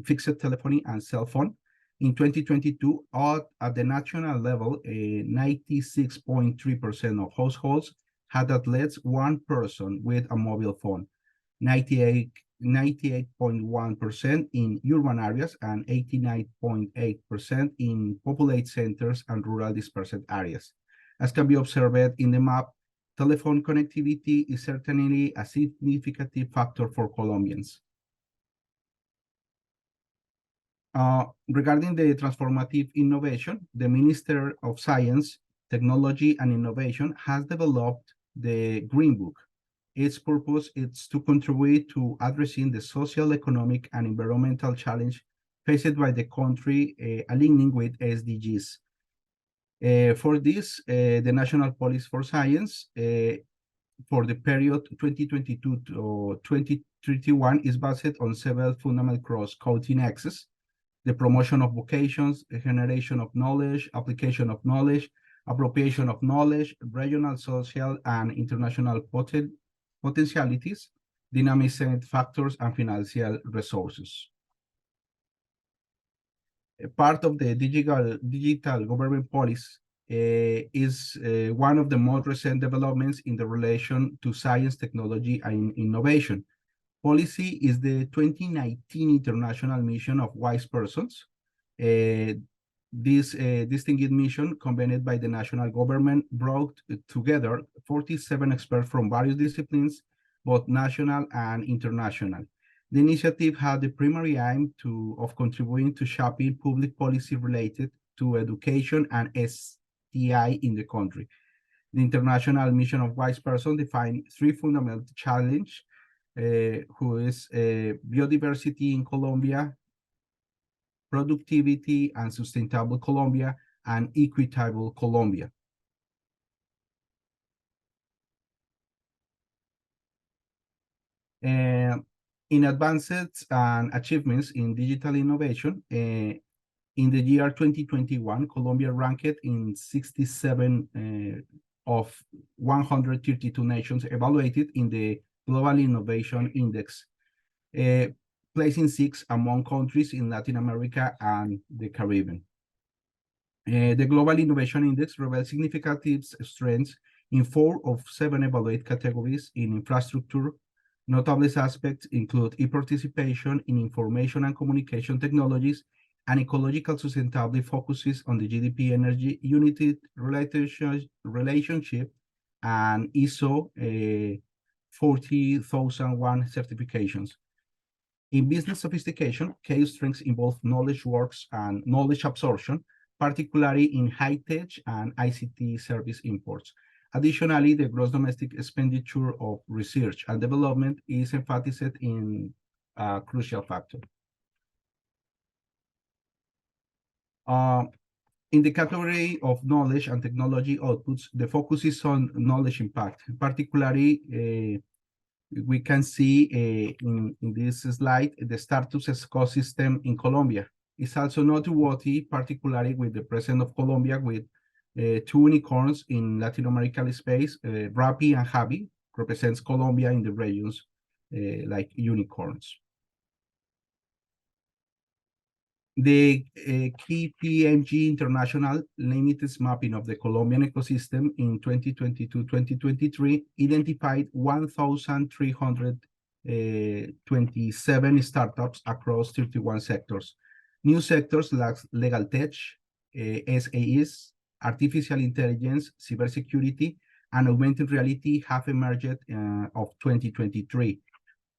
fixed telephony and cell phone. In 2022, at the national level, 96.3% of households had at least one person with a mobile phone, 98.1% in urban areas and 89.8% in populated centers and rural dispersed areas. As can be observed in the map, telephone connectivity is certainly a significant factor for Colombians. Regarding the transformative innovation, the Minister of Science, Technology and Innovation has developed the Green Book. Its purpose is to contribute to addressing the social, economic, and environmental challenge faced by the country, aligning with SDGs. For this, the National Policy for Science for the period 2022 to 2031 is based on several fundamental cross-cutting axes: the promotion of vocations, the generation of knowledge, application of knowledge, appropriation of knowledge, regional, social, and international potentialities, dynamic factors, and financial resources. Part of the digital government policy is one of the most recent developments in the relation to science, technology, and innovation. Policy is the 2019 International Mission of Wise Persons. This distinguished mission, convened by the national government, brought together 47 experts from various disciplines, both national and international. The initiative had the primary aim of contributing to shaping public policy related to education and STI in the country. The International Mission of Wise Persons defined three fundamental challenges, who is biodiversity in Colombia, productivity and sustainable Colombia, and equitable Colombia. In advances and achievements in digital innovation, in the year 2021, Colombia ranked in 67 of 132 nations evaluated in the Global Innovation Index, placing 6 among countries in Latin America and the Caribbean. The Global Innovation Index reveals significant strengths in 4 of 7 evaluated categories in infrastructure. Notable aspects include e-participation in information and communication technologies, and ecological sustainability focuses on the GDP energy unity relationship and ISO 40001 certifications. In business sophistication, key strengths involve knowledge works and knowledge absorption, particularly in high-tech and ICT service imports. Additionally, the gross domestic expenditure of research and development is emphasized in a crucial factor. In the category of knowledge and technology outputs, the focus is on knowledge impact. Particularly, we can see in this slide the startups ecosystem in Colombia. It's also noteworthy, particularly with the presence of Colombia with two unicorns in Latin American space. Rappi and Javi represents Colombia in the regions like unicorns. The KPMG International Limited mapping of the Colombian ecosystem in 2022-2023 identified 1,327 startups across 31 sectors. New sectors like legal tech, SaaS, artificial intelligence, cybersecurity, and augmented reality have emerged of 2023.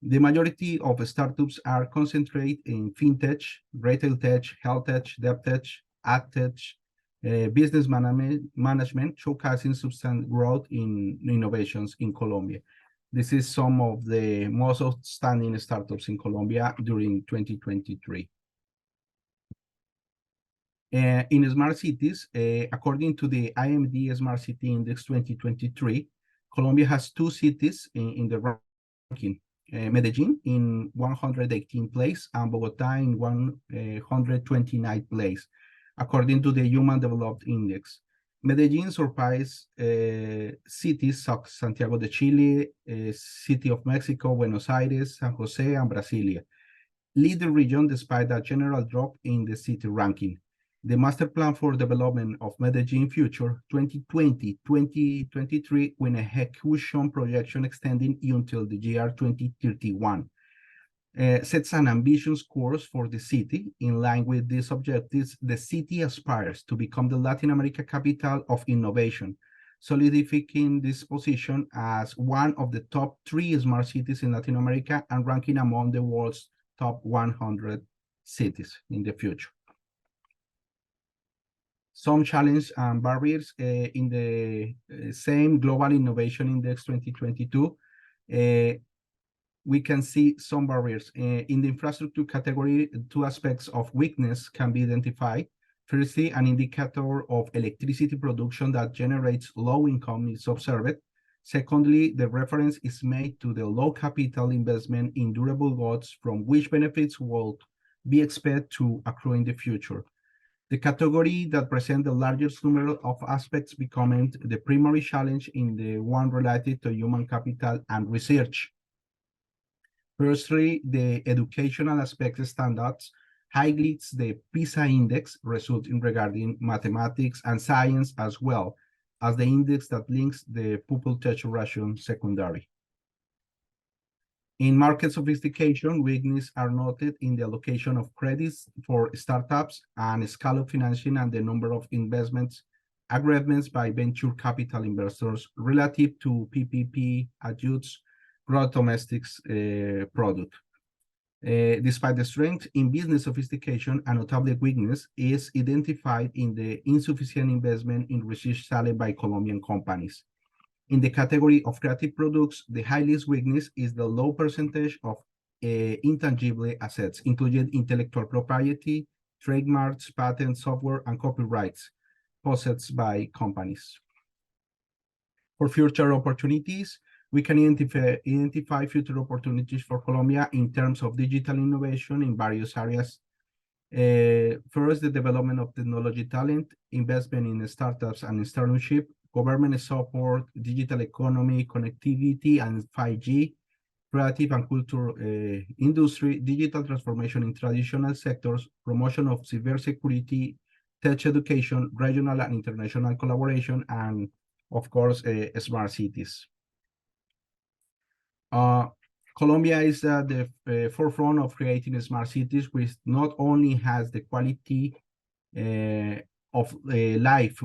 The majority of startups are concentrated in fintech, retail tech, health tech, dev tech, ad tech, business management, showcasing substantial growth in innovations in Colombia. This is some of the most outstanding startups in Colombia during 2023. In smart cities, according to the IMD Smart City Index 2023, Colombia has two cities in the ranking. Medellin in 118th place and Bogota in 129th place, according to the Human Development Index. Medellin surpassed cities such as Santiago de Chile, City of Mexico, Buenos Aires, San Jose, and Brasilia. Lead the region despite a general drop in the city ranking. The Master Plan for Development of Medellin Future 2020-2023 with an execution projection extending until the year 2031 sets an ambitious course for the city. In line with these objectives, the city aspires to become the Latin America capital of innovation, solidifying this position as one of the top 3 smart cities in Latin America and ranking among the world's top 100 cities in the future. Some challenges and barriers in the same Global Innovation Index 2022. We can see some barriers. In the infrastructure category, 2 aspects of weakness can be identified. Firstly, an indicator of electricity production that generates low income is observed. Secondly, the reference is made to the low capital investment in durable goods from which benefits will be expected to accrue in the future. The category that presents the largest number of aspects becoming the primary challenge in the one related to human capital and research. Firstly, the educational aspect standards highlights the PISA index resulting regarding mathematics and science, as well as the index that links the pupil-teacher ratio secondary. In market sophistication, weaknesses are noted in the allocation of credits for startups and scale of financing and the number of agreements by venture capital investors relative to PPP adjusts gross domestic product. Despite the strength in business sophistication, a notable weakness is identified in the insufficient investment in research salary by Colombian companies. In the category of creative products, the highest weakness is the low percentage of intangible assets, including intellectual property, trademarks, patents, software, and copyrights possessed by companies. For future opportunities, we can identify future opportunities for Colombia in terms of digital innovation in various areas. First, the development of technology talent, investment in startups and startup, government support, digital economy, connectivity, and 5G, creative and cultural industry, digital transformation in traditional sectors, promotion of cybersecurity, tech education, regional and international collaboration, and of course, smart cities. Colombia is at the forefront of creating smart cities, which not only has the quality of life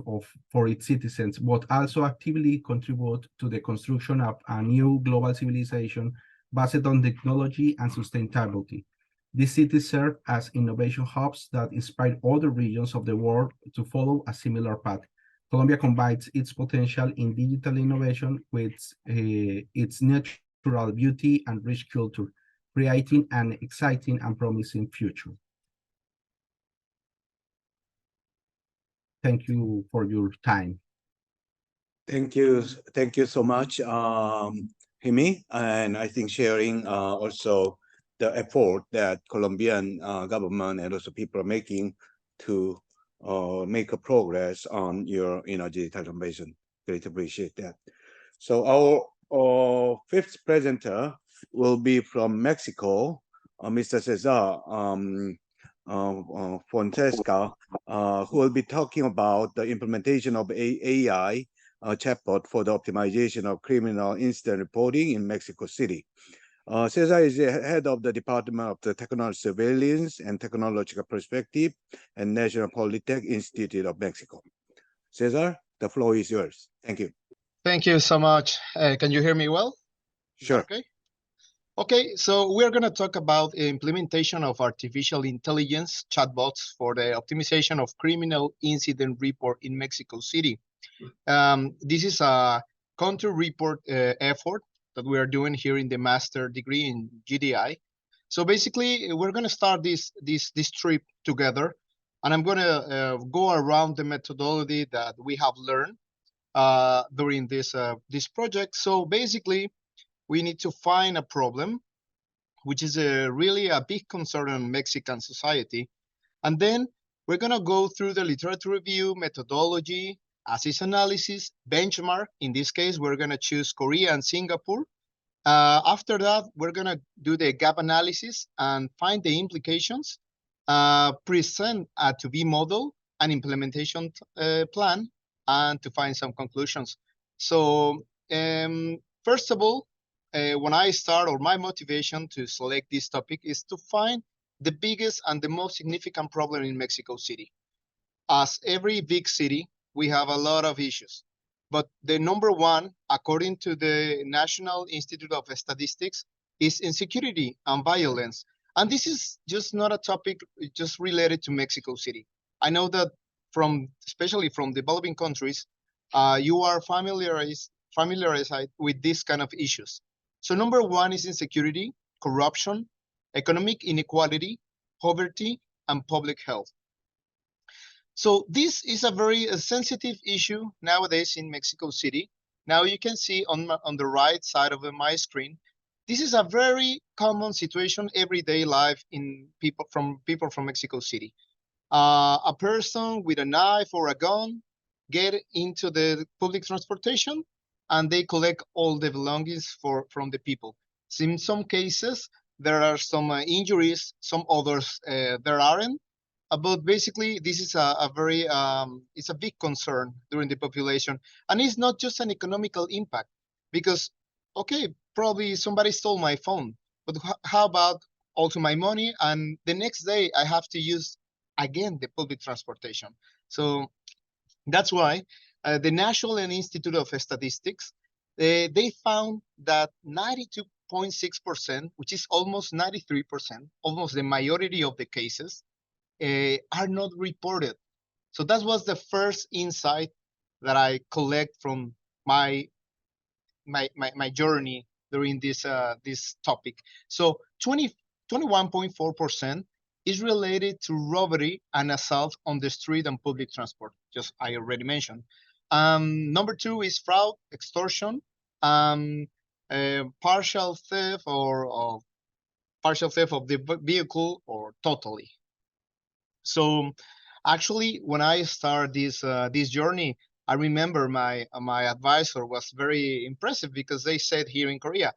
for its citizens, but also actively contribute to the construction of a new global civilization based on technology and sustainability. These cities serve as innovation hubs that inspire other regions of the world to follow a similar path. Colombia combines its potential in digital innovation with its natural beauty and rich culture, creating an exciting and promising future. Thank you for your time. Thank you so much, Himi, and I think sharing also the effort that Colombian government and also people are making to make a progress on your digital innovation. Great appreciate that. So our fifth presenter will be from Mexico, Mr. Cesar Fonseca, who will be talking about the implementation of AI chatbot for the optimization of criminal incident reporting in Mexico City. Cesar is the head of the Department of the Technology Surveillance and Technological Perspective at National Polytech Institute of Mexico. Cesar, the floor is yours. Thank you. Thank you so much. Can you hear me well? Sure. Okay. Okay, so we're going to talk about implementation of artificial intelligence chatbots for the optimization of criminal incident report in Mexico City. This is a counter report effort that we are doing here in the master degree in GDI. So basically, we're going to start this trip together, and I'm going to go around the methodology that we have learned during this project. So basically, we need to find a problem, which is really a big concern in Mexican society. And then we're going to go through the literature review, methodology, assist analysis, benchmark. In this case, we're going to choose Korea and Singapore. After that, we're going to do the gap analysis and find the implications, present a to-be model, an implementation plan, and to find some conclusions. So first of all, when I start, or my motivation to select this topic is to find the biggest and the most significant problem in Mexico City. As every big city, we have a lot of issues. But the number one, according to the National Institute of Statistics, is insecurity and violence. And this is just not a topic just related to Mexico City. I know that especially from developing countries, you are familiarized with this kind of issues. So number one is insecurity, corruption, economic inequality, poverty, and public health. So this is a very sensitive issue nowadays in Mexico City. Now you can see on the right side of my screen, this is a very common situation, everyday life in people from Mexico City. A person with a knife or a gun get into the public transportation, and they collect all the belongings from the people. So in some cases, there are some injuries, some others there aren't. But basically, this is a very, it's a big concern during the population. And it's not just an economical impact, because, okay, probably somebody stole my phone, but how about also my money? And the next day I have to use again the public transportation. So that's why the National Institute of Statistics, they found that 92.6%, which is almost 93%, almost the majority of the cases, are not reported. So that was the first insight that I collect from my journey during this topic. So 21.4% is related to robbery and assault on the street and public transport, just I already mentioned. Number two is fraud, extortion, partial theft or partial theft of the vehicle, or totally. So actually, when I started this journey, I remember my advisor was very impressive, because they said here in Korea,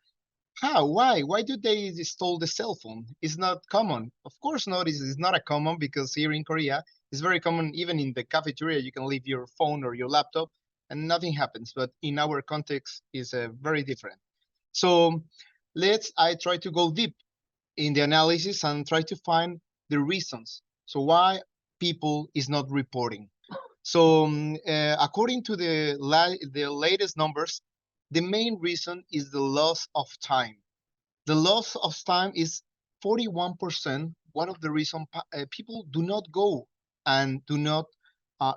why do they stole the cell phone? It's not common. Of course not, it's not a common, because here in Korea, it's very common. Even in the cafeteria, you can leave your phone or your laptop and nothing happens. But in our context, is very different. So I try to go deep in the analysis and try to find the reasons. So why people is not reporting? So according to the latest numbers, the main reason is the loss of time. The loss of time is 41%, one of the reasons people do not go and do not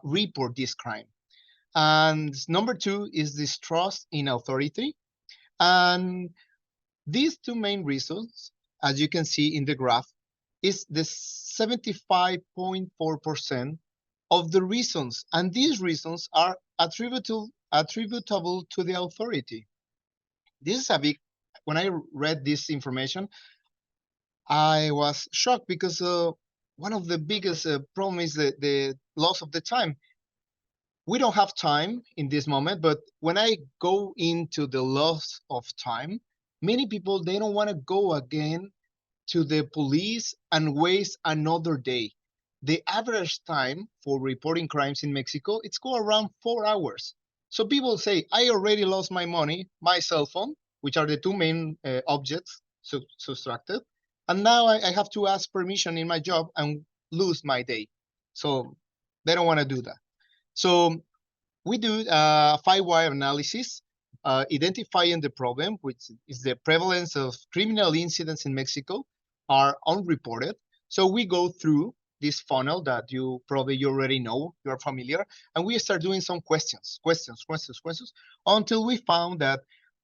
report this crime. And number two is distrust in authority. And these two main reasons, as you can see in the graph, is the 75.4% of the reasons. And these reasons are attributable to the authority. This is a big, when I read this information, I was shocked because one of the biggest problem is the loss of the time. We don't have time in this moment, but when I go into the loss of time, many people, they don't want to go again to the police and waste another day. The average time for reporting crimes in Mexico, it's go around 4 hours. So people say, I already lost my money, my cell phone, which are the two main objects subtracted. And now I have to ask permission in my job and lose my day. So they don't want to do that. So we do a 5-why analysis, identifying the problem, which is the prevalence of criminal incidents in Mexico are unreported. So we go through this funnel that you already know, you're familiar, and we start doing some questions, until we found that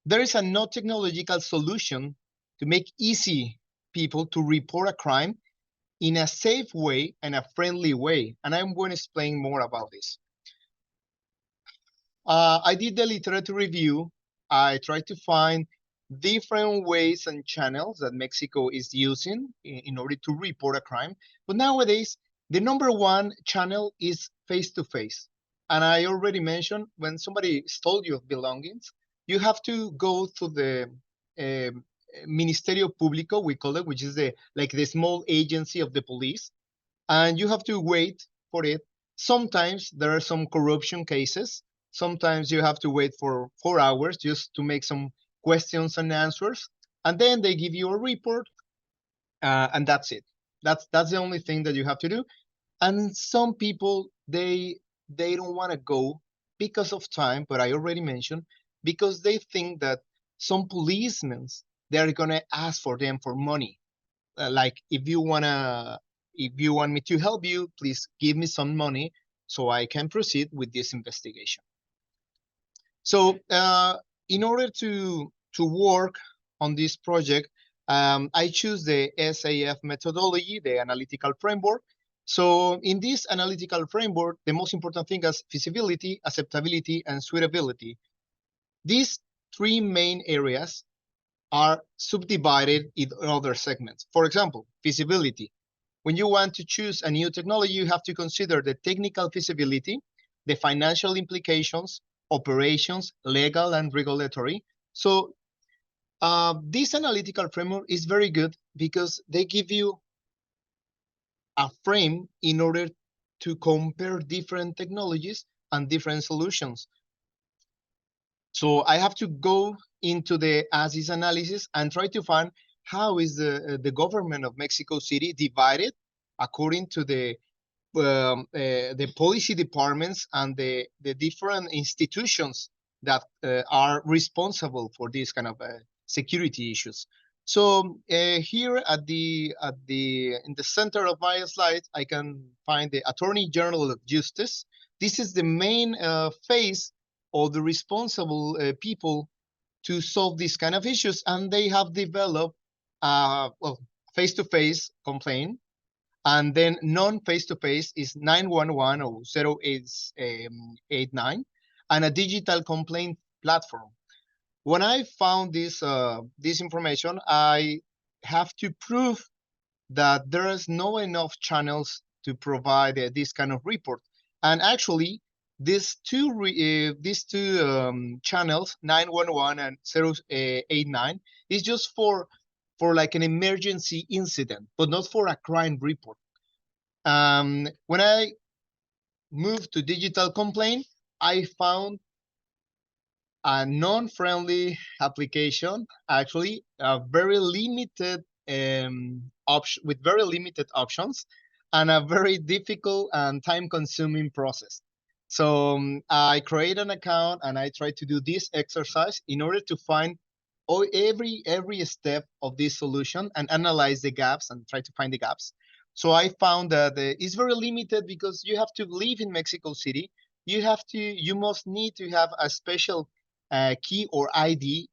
there is a no technological solution to make easy people to report a crime in a safe way and a friendly way. And I'm going to explain more about this. I did the literature review. I tried to find different ways and channels that Mexico is using in order to report a crime. But nowadays, the number one channel is face-to-face. And I already mentioned, when somebody stole your belongings, you have to go to the Ministerio Público, we call it, which is the small agency of the police. And you have to wait for it. Sometimes there are some corruption cases. Sometimes you have to wait for 4 hours just to make some questions and answers. And then they give you a report, and that's it. That's the only thing that you have to do. And some people, they don't want to go because of time, but I already mentioned, because they think that some policemen, they're going to ask for them for money. Like, if you want me to help you, please give me some money so I can proceed with this investigation. So in order to work on this project, I choose the SAF methodology, the analytical framework. So in this analytical framework, the most important thing is feasibility, acceptability, and suitability. These three main areas are subdivided in other segments. For example, feasibility. When you want to choose a new technology, you have to consider the technical feasibility, the financial implications, operations, legal and regulatory. So this analytical framework is very good because they give you a frame in order to compare different technologies and different solutions. So I have to go into the as-is analysis and try to find how is the government of Mexico City divided according to the policy departments and the different institutions that are responsible for these kind of security issues. So here in the center of my slides, I can find the Attorney General of Justice. This is the main face of the responsible people to solve these kind of issues, and they have developed face-to-face complaint. And then non-face-to-face is 911 or 0889, and a digital complaint platform. When I found this information, I have to prove that there is no enough channels to provide this kind of report. And actually, these two channels, 911 and 089, is just for like an emergency incident, but not for a crime report. When I moved to digital complaint, I found a non-friendly application, actually very limited with very limited options, and a very difficult and time-consuming process. So I create an account and I try to do this exercise in order to find every step of this solution and analyze the gaps and try to find the gaps. So I found that it's very limited because you have to live in Mexico City. You must need to have a special key or ID.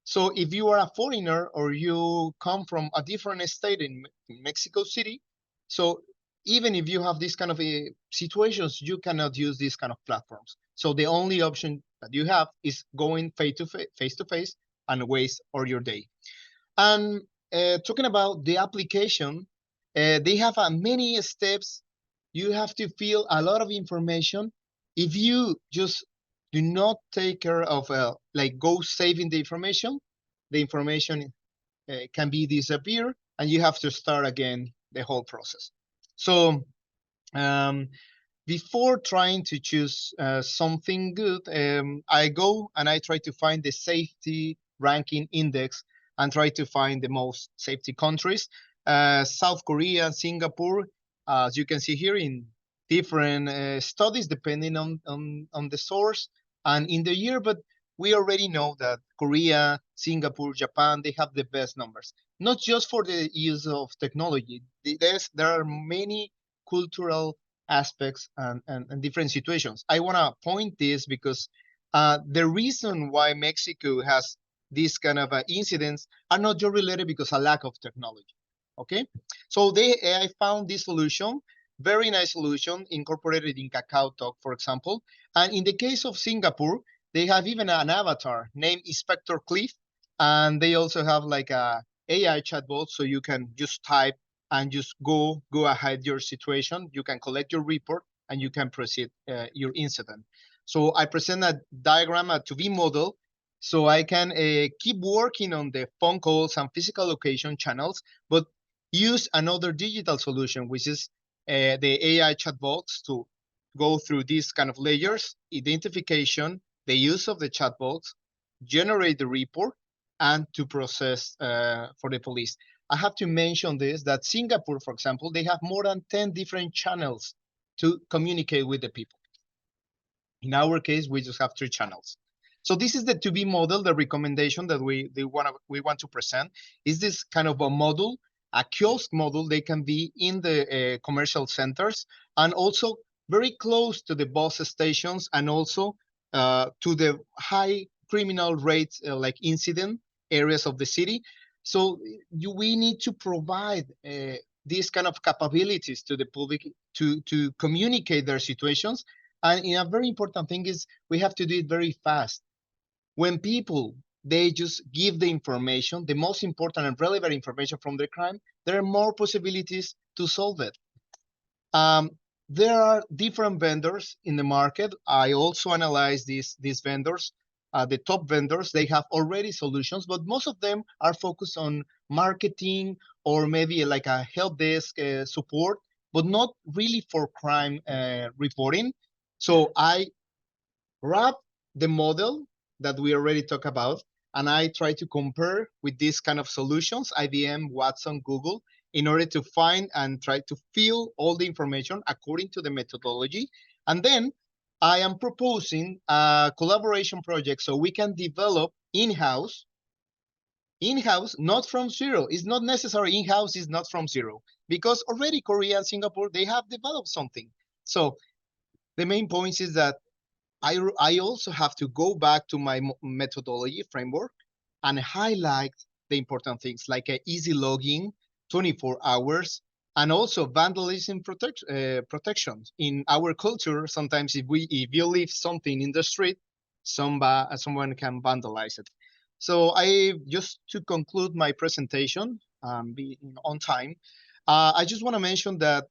So if you are a foreigner or you come from a different state in Mexico City, so even if you have these kind of situations, you cannot use these kind of platforms. So the only option that you have is going face to face and waste all your day. And talking about the application, they have many steps. You have to fill a lot of information. If you just do not take care of like go saving the information can be disappear, and you have to start again the whole process. So before trying to choose something good, I go and I try to find the safety ranking index and try to find the most safety countries. South Korea, Singapore, as you can see here in different studies depending on the source and in the year, but we already know that Korea, Singapore, Japan, they have the best numbers, not just for the use of technology. There are many cultural aspects and different situations. I want to point this because the reason why Mexico has these kind of incidents are not just related because of lack of technology. Okay, so I found this solution, very nice solution, incorporated in KakaoTalk, for example. And in the case of Singapore, they have even an avatar named Inspector Cliff, and they also have like a AI chatbot, so you can just type and just go ahead your situation. You can collect your report and you can proceed your incident. So I present a diagram, a 2D model, so I can keep working on the phone calls and physical location channels, but use another digital solution, which is the AI chatbots to go through these kind of layers, identification, the use of the chatbots, generate the report, and to process for the police. I have to mention this, that Singapore, for example, they have more than 10 different channels to communicate with the people. In our case, we just have 3 channels. So this is the 2B model. The recommendation that we want to present is this kind of a model, a kiosk model. They can be in the commercial centers and also very close to the bus stations and also to the high criminal rates like incident areas of the city. So we need to provide these kind of capabilities to the public to communicate their situations. And a very important thing is we have to do it very fast. When people, they just give the information, the most important and relevant information from the crime, there are more possibilities to solve it. There are different vendors in the market. I also analyze these vendors. The top vendors, they have already solutions, but most of them are focused on marketing or maybe like a help desk support, but not really for crime reporting. So I wrap the model that we already talked about, and I try to compare with these kind of solutions, IBM, Watson, Google, in order to find and try to fill all the information according to the methodology. And then I am proposing a collaboration project so we can develop in-house, not from zero. It's not necessary in-house is not from zero, because already Korea and Singapore, they have developed something. So the main point is that I also have to go back to my methodology framework and highlight the important things like easy login, 24 hours, and also vandalism protection. In our culture, sometimes if you leave something in the street, someone can vandalize it. So just to conclude my presentation, be on time, I just want to mention that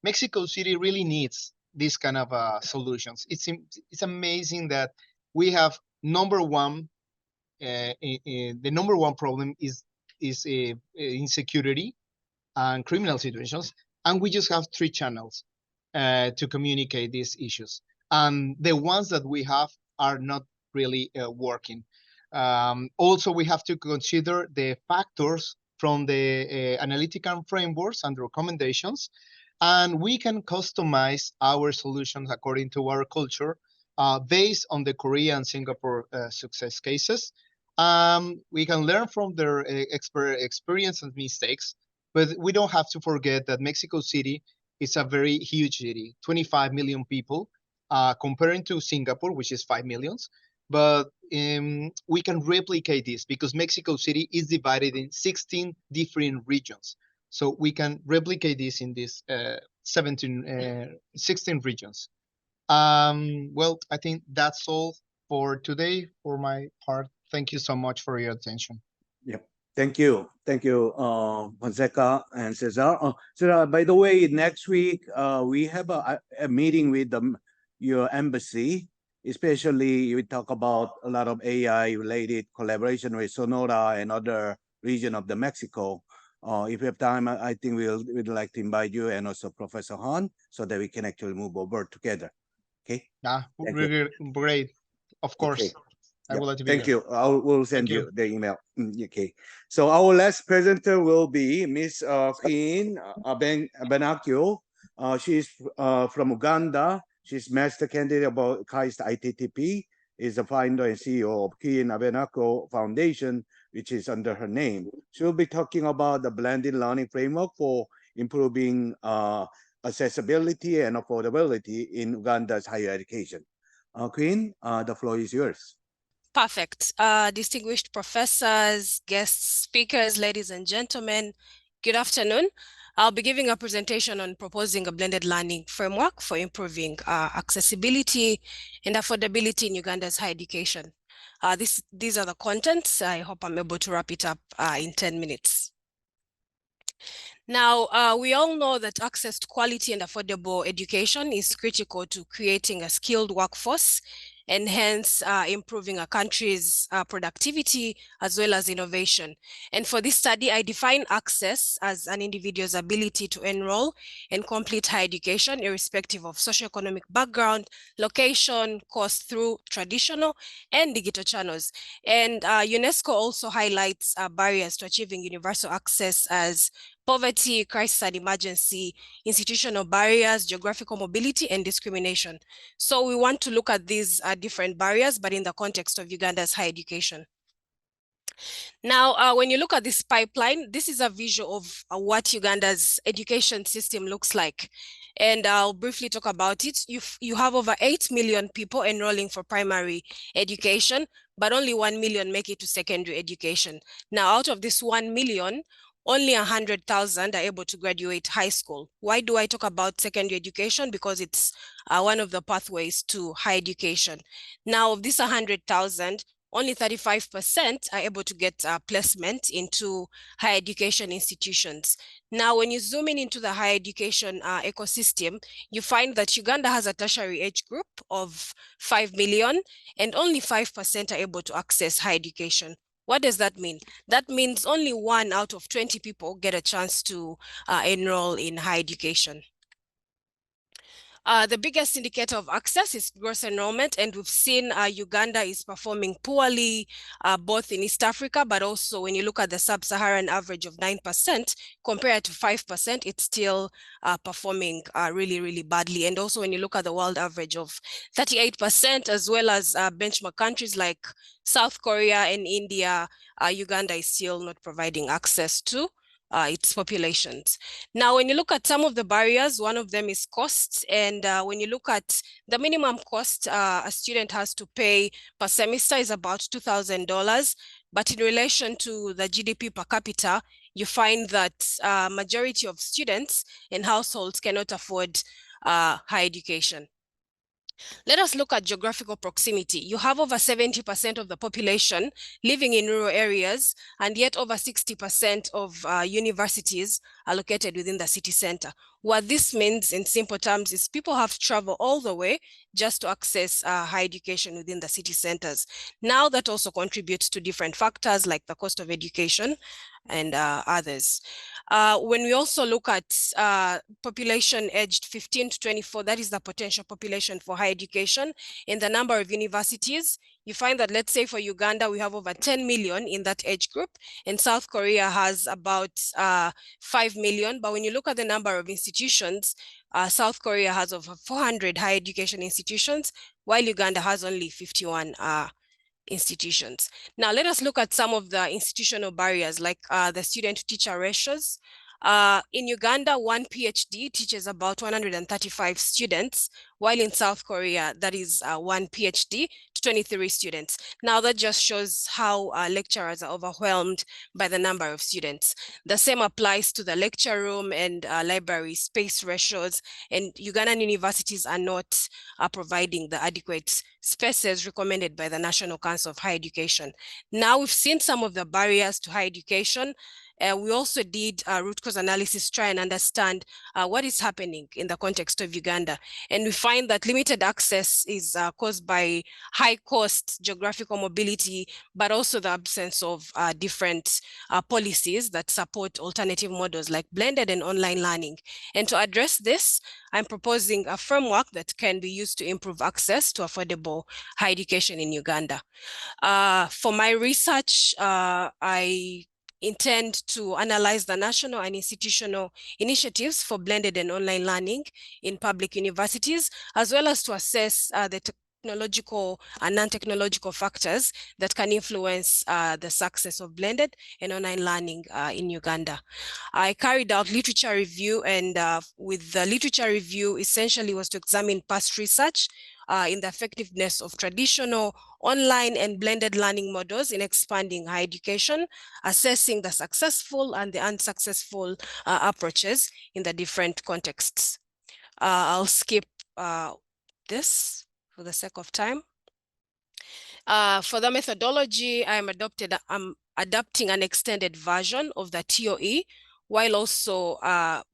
Mexico City really needs these kind of solutions. It's amazing that we have number one. The number one problem is insecurity and criminal situations, and we just have 3 channels to communicate these issues, and the ones that we have are not really working. Also, we have to consider the factors from the analytical frameworks and recommendations, and we can customize our solutions according to our culture based on the Korea and Singapore success cases. We can learn from their experience and mistakes, but we don't have to forget that Mexico City is a very huge city, 25 million people, comparing to Singapore, which is 5 millions. But we can replicate this because Mexico City is divided in 16 different regions. So we can replicate this in these 16 regions. Well, I think that's all for today for my part. Thank you so much for your attention. Yep. Thank you. Thank you, Fonseca and Cesar. Cesar, by the way, next week we have a meeting with your embassy. Especially, we talk about a lot of AI-related collaboration with Sonora and other region of the Mexico. If we have time, I think we'd like to invite you and also Professor Han so that we can actually move over together. Okay. Yeah, really great. Of course. Okay. I would like to be Thank there. you. We'll send Thank you the email. Okay. So our last presenter will be Miss Queen Benakio. She's from Uganda. She's master candidate about KAIST ITTP. Is the founder and CEO of Queen Abenako Foundation, which is under her name. She'll be talking about the blended learning framework for improving accessibility and affordability in Uganda's higher education. Queen, the floor is yours. Perfect. Distinguished professors, guest speakers, ladies and gentlemen, good afternoon. I'll be giving a presentation on proposing a blended learning framework for improving accessibility and affordability in Uganda's higher education. These are the contents. I hope I'm able to wrap it up in 10 minutes. Now, we all know that access to quality and affordable education is critical to creating a skilled workforce and hence improving a country's productivity as well as innovation. And for this study, I define access as an individual's ability to enroll and complete higher education irrespective of socioeconomic background, location, cost through traditional and digital channels. And UNESCO also highlights barriers to achieving universal access as poverty, crisis and emergency, institutional barriers, geographical mobility, and discrimination. So we want to look at these different barriers, but in the context of Uganda's higher education. Now, when you look at this pipeline, this is a visual of what Uganda's education system looks like. And I'll briefly talk about it. You have over 8 million people enrolling for primary education, but only 1 million make it to secondary education. Now, out of this 1 million, only 100,000 are able to graduate high school. Why do I talk about secondary education? Because it's one of the pathways to higher education. Now, of this 100,000, only 35% are able to get placement into higher education institutions. Now, when you zoom in into the higher education ecosystem, you find that Uganda has a tertiary age group of 5 million, and only 5% are able to access higher education. What does that mean? That means only 1 out of 20 people get a chance to enroll in higher education. The biggest indicator of access is gross enrollment, and we've seen Uganda is performing poorly both in East Africa, but also when you look at the sub-Saharan average of 9% compared to 5%, it's still performing really, really badly. And also when you look at the world average of 38%, as well as benchmark countries like South Korea and India, Uganda is still not providing access to its populations. Now, when you look at some of the barriers, one of them is cost. And when you look at the minimum cost a student has to pay per semester is about $2,000. But in relation to the GDP per capita, you find that majority of students and households cannot afford higher education. Let us look at geographical proximity. You have over 70% of the population living in rural areas, and yet over 60% of universities are located within the city center. What this means in simple terms is people have to travel all the way just to access higher education within the city centers. Now that also contributes to different factors like the cost of education and others. When we also look at population aged 15 to 24, that is the potential population for higher education, in the number of universities, you find that, let's say for Uganda, we have over 10 million in that age group, and South Korea has about 5 million. But when you look at the number of institutions, South Korea has over 400 higher education institutions, while Uganda has only 51 institutions. Now, let us look at some of the institutional barriers, like the student-to-teacher ratios. In Uganda, one PhD teaches about 135 students, while in South Korea, that is one PhD to 23 students. Now, that just shows how lecturers are overwhelmed by the number of students. The same applies to the lecture room and library space ratios, and Ugandan universities are not providing the adequate spaces recommended by the National Council of Higher Education. Now, we've seen some of the barriers to higher education. We also did a root cause analysis, try and understand what is happening in the context of Uganda. And we find that limited access is caused by high cost, geographical mobility, but also the absence of different policies that support alternative models like blended and online learning. And to address this, I'm proposing a framework that can be used to improve access to affordable higher education in Uganda. For my research, I intend to analyze the national and institutional initiatives for blended and online learning in public universities, as well as to assess the technological and non-technological factors that can influence the success of blended and online learning in Uganda. I carried out literature review, and with the literature review essentially was to examine past research in the effectiveness of traditional online and blended learning models in expanding higher education, assessing the successful and the unsuccessful approaches in the different contexts. I'll skip this for the sake of time. For the methodology, I'm adopting an extended version of the TOE, while also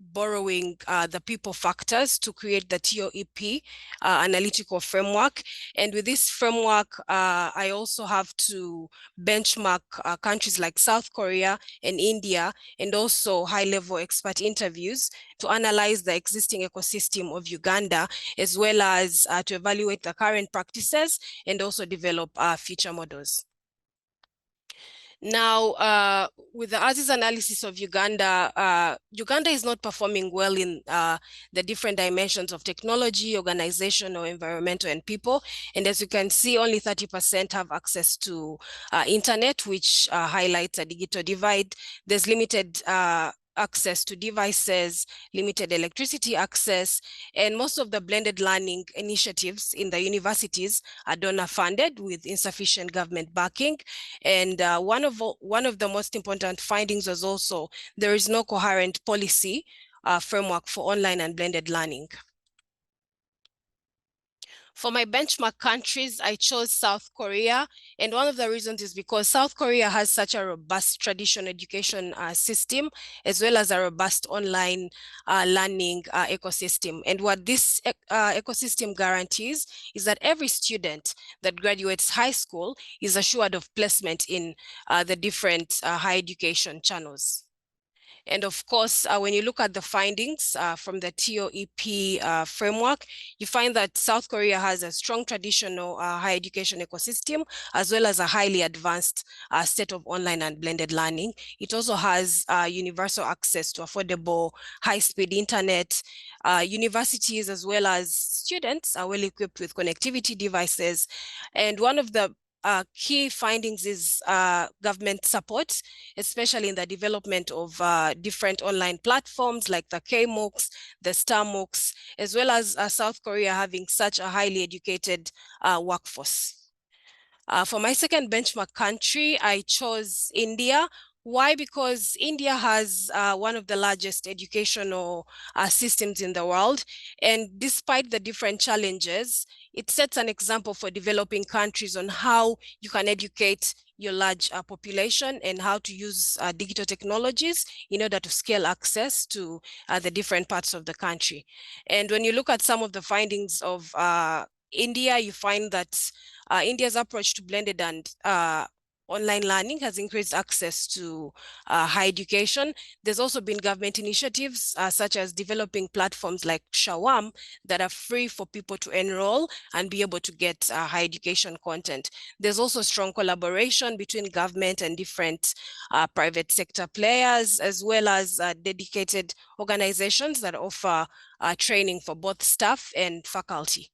borrowing the people factors to create the TOEP analytical framework. And with this framework, I also have to benchmark countries like South Korea and India, and also high-level expert interviews to analyze the existing ecosystem of Uganda, as well as to evaluate the current practices and also develop future models. Now, with the as-is analysis of Uganda, Uganda is not performing well in the different dimensions of technology, organizational, environmental, and people. And as you can see, only 30% have access to internet, which highlights a digital divide. There's limited access to devices, limited electricity access, and most of the blended learning initiatives in the universities are donor funded with insufficient government backing. And one of the most important findings was also there is no coherent policy framework for online and blended learning. For my benchmark countries, I chose South Korea. And one of the reasons is because South Korea has such a robust traditional education system, as well as a robust online learning ecosystem. And what this ecosystem guarantees is that every student that graduates high school is assured of placement in the different higher education channels. And of course, when you look at the findings from the TOEP framework, you find that South Korea has a strong traditional higher education ecosystem, as well as a highly advanced set of online and blended learning. It also has universal access to affordable high-speed internet. Universities as well as students are well equipped with connectivity devices. And one of the key findings is government support, especially in the development of different online platforms like the KMOOCs, the StarMOOCs, as well as South Korea having such a highly educated workforce. For my second benchmark country, I chose India. Why? Because India has one of the largest educational systems in the world. And despite the different challenges, it sets an example for developing countries on how you can educate your large population and how to use digital technologies in order to scale access to the different parts of the country. And when you look at some of the findings of India, you find that India's approach to blended and online learning has increased access to higher education. There's also been government initiatives such as developing platforms like Shawam that are free for people to enroll and be able to get higher education content. There's also strong collaboration between government and different private sector players, as well as dedicated organizations that offer training for both staff and faculty.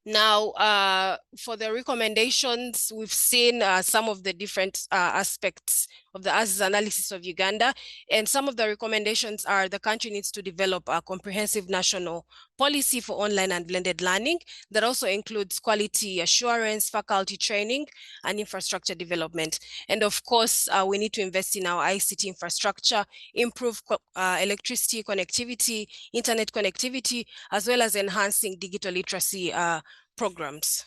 Now, for the recommendations, we've seen some of the different aspects of the ASIS analysis of Uganda, and some of the recommendations are the country needs to develop a comprehensive national policy for online and blended learning that also includes quality assurance, faculty training, and infrastructure development. And of course, we need to invest in our ICT infrastructure, improve electricity connectivity, internet connectivity, as well as enhancing digital literacy programs.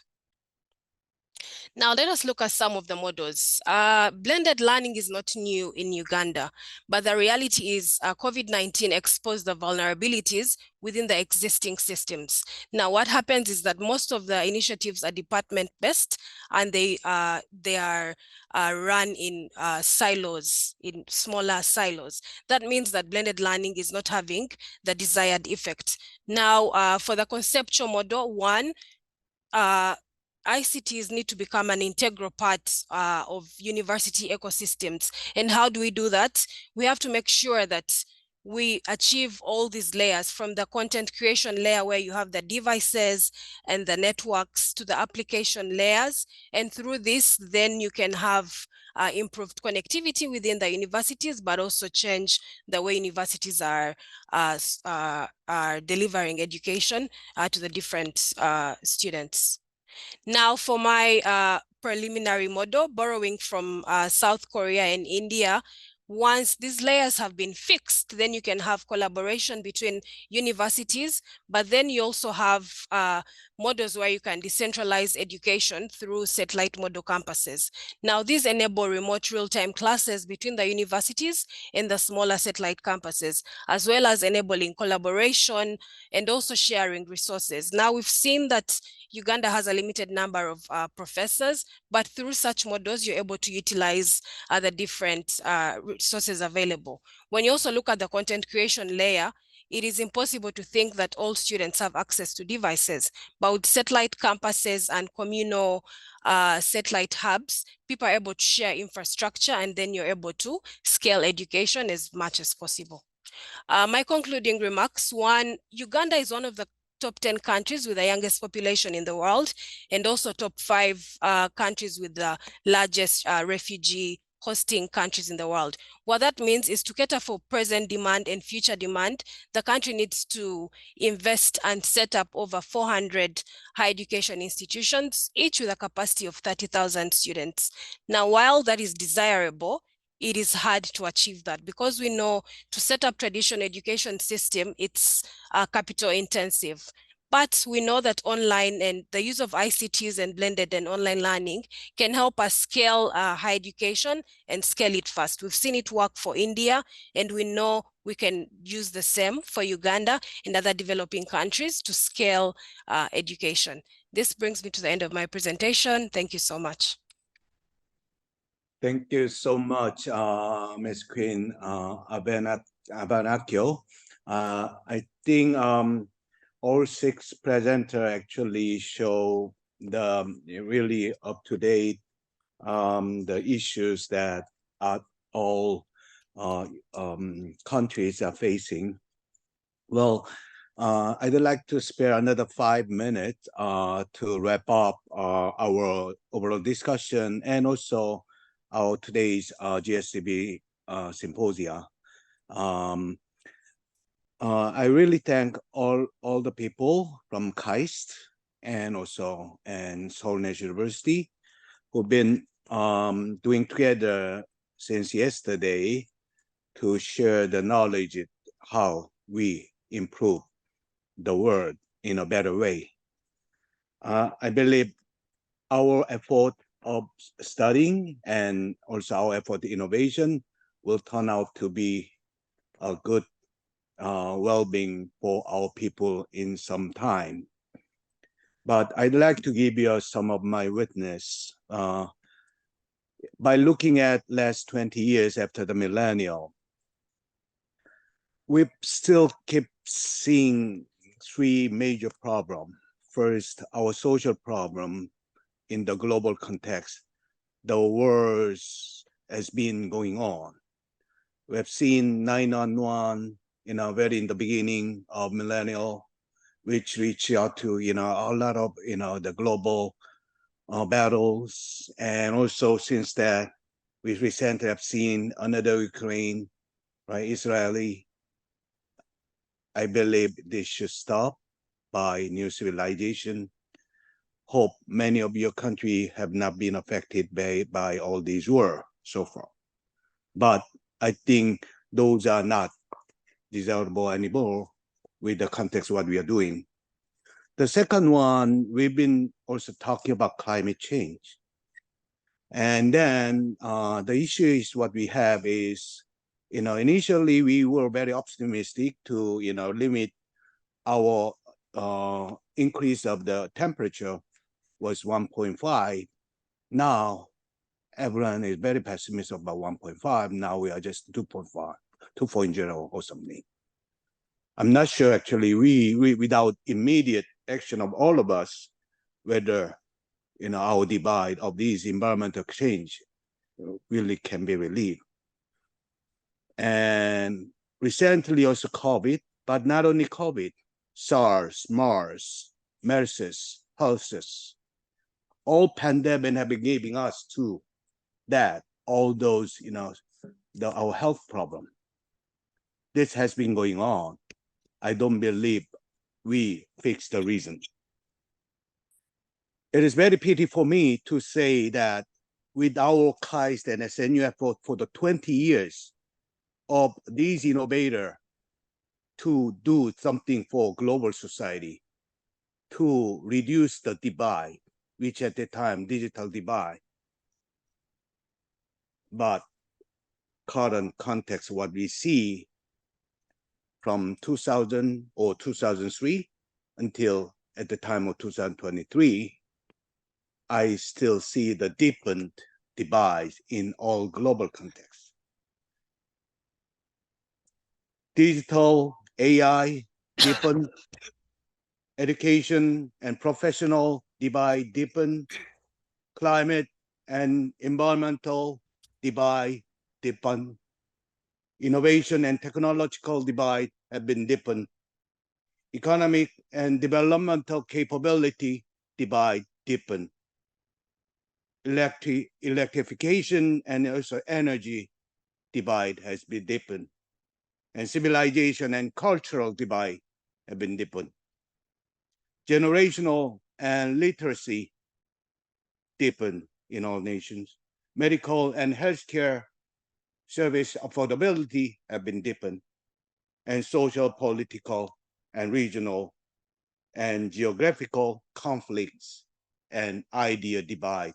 Now, let us look at some of the models. Blended learning is not new in Uganda, but the reality is COVID-19 exposed the vulnerabilities within the existing systems. Now, what happens is that most of the initiatives are department-based, and they are run in silos, in smaller silos. That means that blended learning is not having the desired effect. Now, for the conceptual model, one, ICTs need to become an integral part of university ecosystems. And how do we do that? We have to make sure that we achieve all these layers, from the content creation layer where you have the devices and the networks to the application layers. And through this, then you can have improved connectivity within the universities, but also change the way universities are delivering education to the different students. Now, for my preliminary model, borrowing from South Korea and India, once these layers have been fixed, then you can have collaboration between universities, but then you also have models where you can decentralize education through satellite model campuses. Now, these enable remote real-time classes between the universities and the smaller satellite campuses, as well as enabling collaboration and also sharing resources. Now, we've seen that Uganda has a limited number of professors, but through such models, you're able to utilize the different resources available. When you also look at the content creation layer, it is impossible to think that all students have access to devices, but with satellite campuses and communal satellite hubs, people are able to share infrastructure, and then you're able to scale education as much as possible. My concluding remarks: one, Uganda is one of the top 10 countries with the youngest population in the world, and also top 5 countries with the largest refugee hosting countries in the world. What that means is, to cater for present demand and future demand, the country needs to invest and set up over 400 higher education institutions, each with a capacity of 30,000 students. Now, while that is desirable, it is hard to achieve that, because we know to set up traditional education system, it's capital intensive. But we know that online and the use of ICTs and blended and online learning can help us scale higher education and scale it fast. We've seen it work for India, and we know we can use the same for Uganda and other developing countries to scale education. This brings me to the end of my presentation. Thank you so much. Thank you so much, Ms. Queen Abenakio. I think all 6 presenters actually show the really up-to-date the issues that all countries are facing. Well, I'd like to spare another 5 minutes to wrap up our overall discussion, and also our today's GSDV symposia. I really thank all the people from KAIST and also Seoul National University who've been doing together since yesterday to share the knowledge how we improve the world in a better way. I believe our effort of studying and also our effort innovation will turn out to be a good well-being for our people in some time. But I'd like to give you some of my witness. By looking at last 20 years after the millennium, we still keep seeing 3 major problems. First, our social problem in the global context. The wars has been going on. We have seen 9/11 in the beginning of millennial, which reach out to, a lot of, the global battles. And also since that, we recently have seen another Ukraine, right, Israeli. I believe this should stop by new civilization. Hope many of your country have not been affected by all these war so far. But I think those are not desirable anymore with the context of what we are doing. The second one, we've been also talking about climate change. And then the issue is what we have is, initially we were very optimistic to, limit our increase of the temperature was 1.5. Now everyone is very pessimistic about 1.5. Now we are just 2.5, 2.0 or something. I'm not sure actually we without immediate action of all of us, whether our divide of these environmental change really can be relieved. And recently also COVID, but not only COVID, SARS, MARS, MERS, HERSIS, all pandemic have been giving us to that, all those, our health problem. This has been going on. I don't believe we fixed the reason. It is very pity for me to say that with our KAIST and SNU effort for the 20 years of these innovators to do something for global society, to reduce the divide, which at the time, digital divide. But current context, what we see from 2000 or 2003 until at the time of 2023, I still see the deepened divide in all global contexts. Digital, AI, deepen, education and professional divide deepen, climate and environmental divide deepen, innovation and technological divide have been deepened, economic and developmental capability divide deepen, electrification and also energy divide has been deepened, and civilization and cultural divide have been deepened. Generational and literacy deepen in all nations. Medical and healthcare service affordability have been deepened, and social, political, and regional and geographical conflicts and idea divide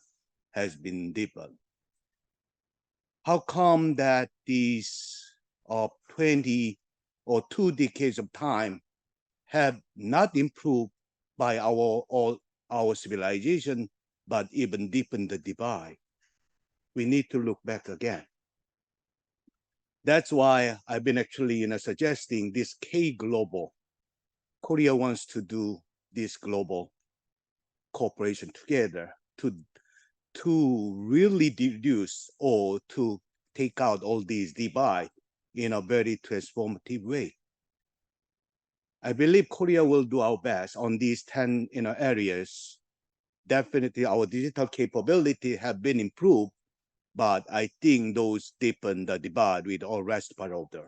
has been deepened. How come that these 20 or 2 decades of time have not improved by our civilization, but even deepened the divide? We need to look back again. That's why I've been actually suggesting this K-Global. Korea wants to do this global cooperation together to really reduce or to take out all these divide in a very transformative way. I believe Korea will do our best on these 10 areas. Definitely our digital capability have been improved, but I think those deepen the divide with all rest part of the.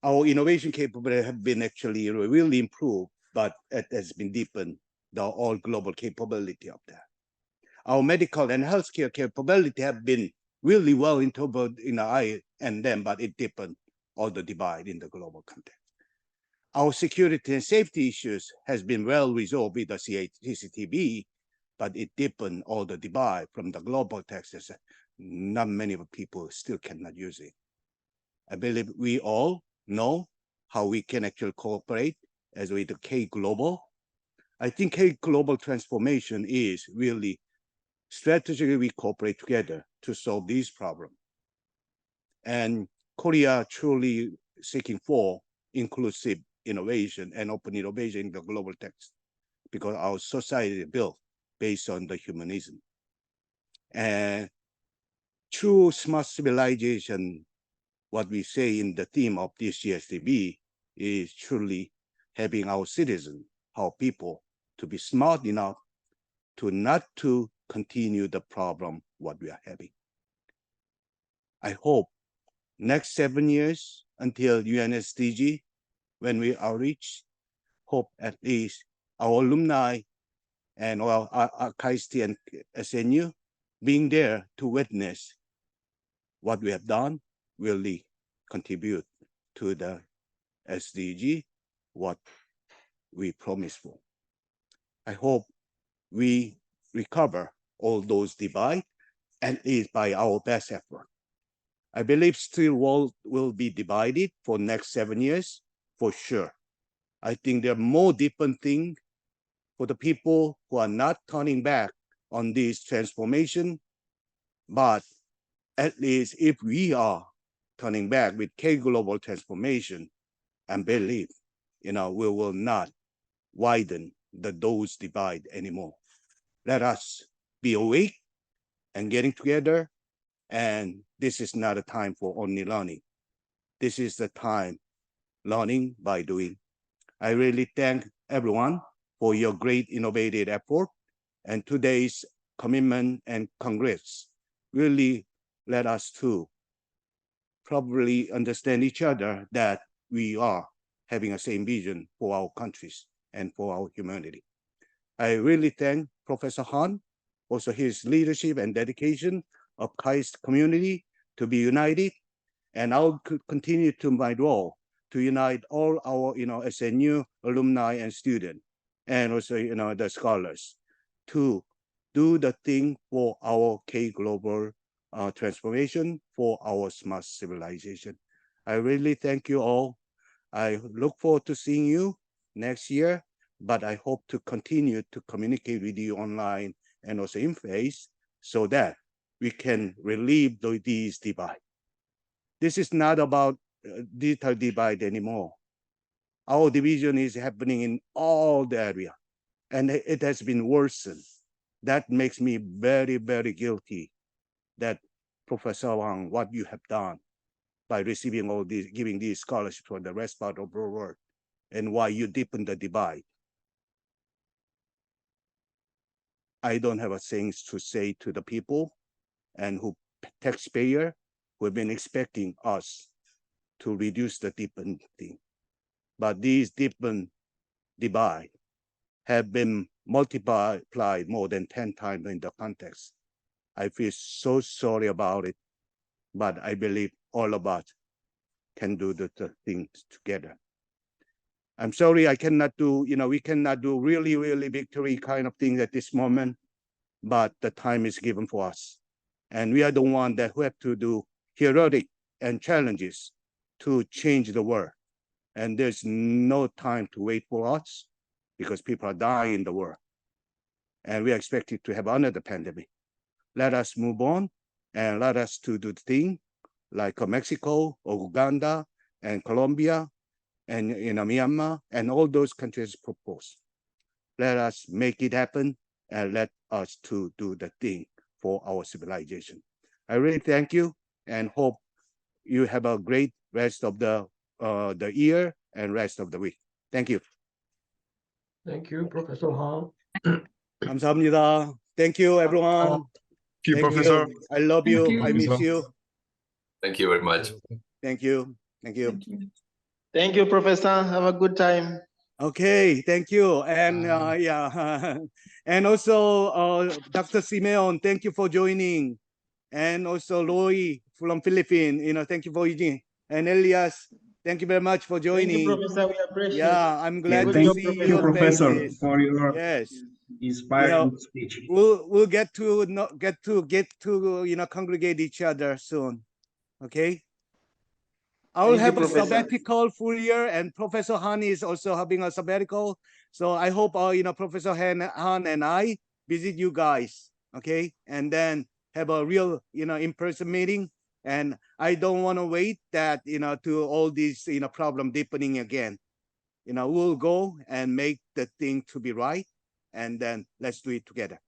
Our innovation capability have been actually really improved, but it has been deepened, the all global capability of that. Our medical and healthcare capability have been really well integrated in I and them, but it deepened all the divide in the global context. Our security and safety issues has been well resolved with the CCTV, but it deepened all the divide from the global texts. Not many people still cannot use it. I believe we all know how we can actually cooperate as with the K-Global. I think K-Global transformation is really strategically we cooperate together to solve these problems. And Korea truly seeking for inclusive innovation and open innovation in the global text, because our society is built based on the humanism. And true smart civilization, what we say in the theme of this GSDV, is truly having our citizens, our people, to be smart enough to not to continue the problem what we are having. I hope next 7 years until UNSDG, when we outreach, hope at least our alumni and our KST and SNU being there to witness what we have done really contribute to the SDG, what we promised for. I hope we recover all those divides, at least by our best effort. I believe still world will be divided for next 7 years, for sure. I think there are more different things for the people who are not turning back on this transformation, but at least if we are turning back with K-global transformation, and believe, we will not widen those divide anymore. Let us be awake and getting together. And this is not a time for only learning. This is the time learning by doing. I really thank everyone for your great innovative effort, and today's commitment and Congress really led us to probably understand each other that we are having the same vision for our countries and for our humanity. I really thank Professor Han, also his leadership and dedication of KAIST community to be united, and I'll continue to my role to unite all our SNU alumni and students, and also the scholars, to do the thing for our K-global transformation for our smart civilization. I really thank you all. I look forward to seeing you next year, but I hope to continue to communicate with you online and also in face so that we can relieve these divides. This is not about digital divide anymore. Our division is happening in all the area, and it has been worsened. That makes me very, very guilty that Professor Wang, what you have done by receiving all these, giving these scholarships for the rest part of the world, and why you deepen the divide. I don't have a things to say to the people and who taxpayer who have been expecting us to reduce the deepened thing. But these deepened divide have been multiplied more than 10 times in the context. I feel so sorry about it, but I believe all of us can do the things together. I'm sorry I cannot do, we cannot do really, really victory kind of things at this moment, but the time is given for us. And we are the one that who have to do heroic and challenges to change the world. And there's no time to wait for us because people are dying in the world. And we are expected to have another pandemic. Let us move on and let us to do the thing like Mexico or Uganda and Colombia and Myanmar and all those countries propose. Let us make it happen and let us to do the thing for our civilization. I really thank you and hope you have a great rest of the year and rest of the week. Thank you. Thank you, Professor Han. 감사합니다. Thank you, everyone. Thank you, Professor. I love you. Thank you. I miss you. Thank you very much. Thank you. Thank you. Thank you. Thank you, Professor. Have a good time. Okay, thank you. And yeah, and also Dr. Simeon, thank you for joining. And also Roy from Philippines, thank you for joining. And Elias, thank you very much for joining. Thank you, Professor. We appreciate it. Yeah, I'm glad to Good job, see Professor. your Professor, faces. for your Yes. inspiring speech. We'll get to congregate each other soon. Okay. I will Thank you, have a Professor. sabbatical full year, and Professor Han is also having a sabbatical. So I hope Professor Han and I visit you guys. Okay, and then have a real in-person meeting. And I don't want to wait that to all these problem deepening again. We'll go and make the thing to be right, and then let's do it together.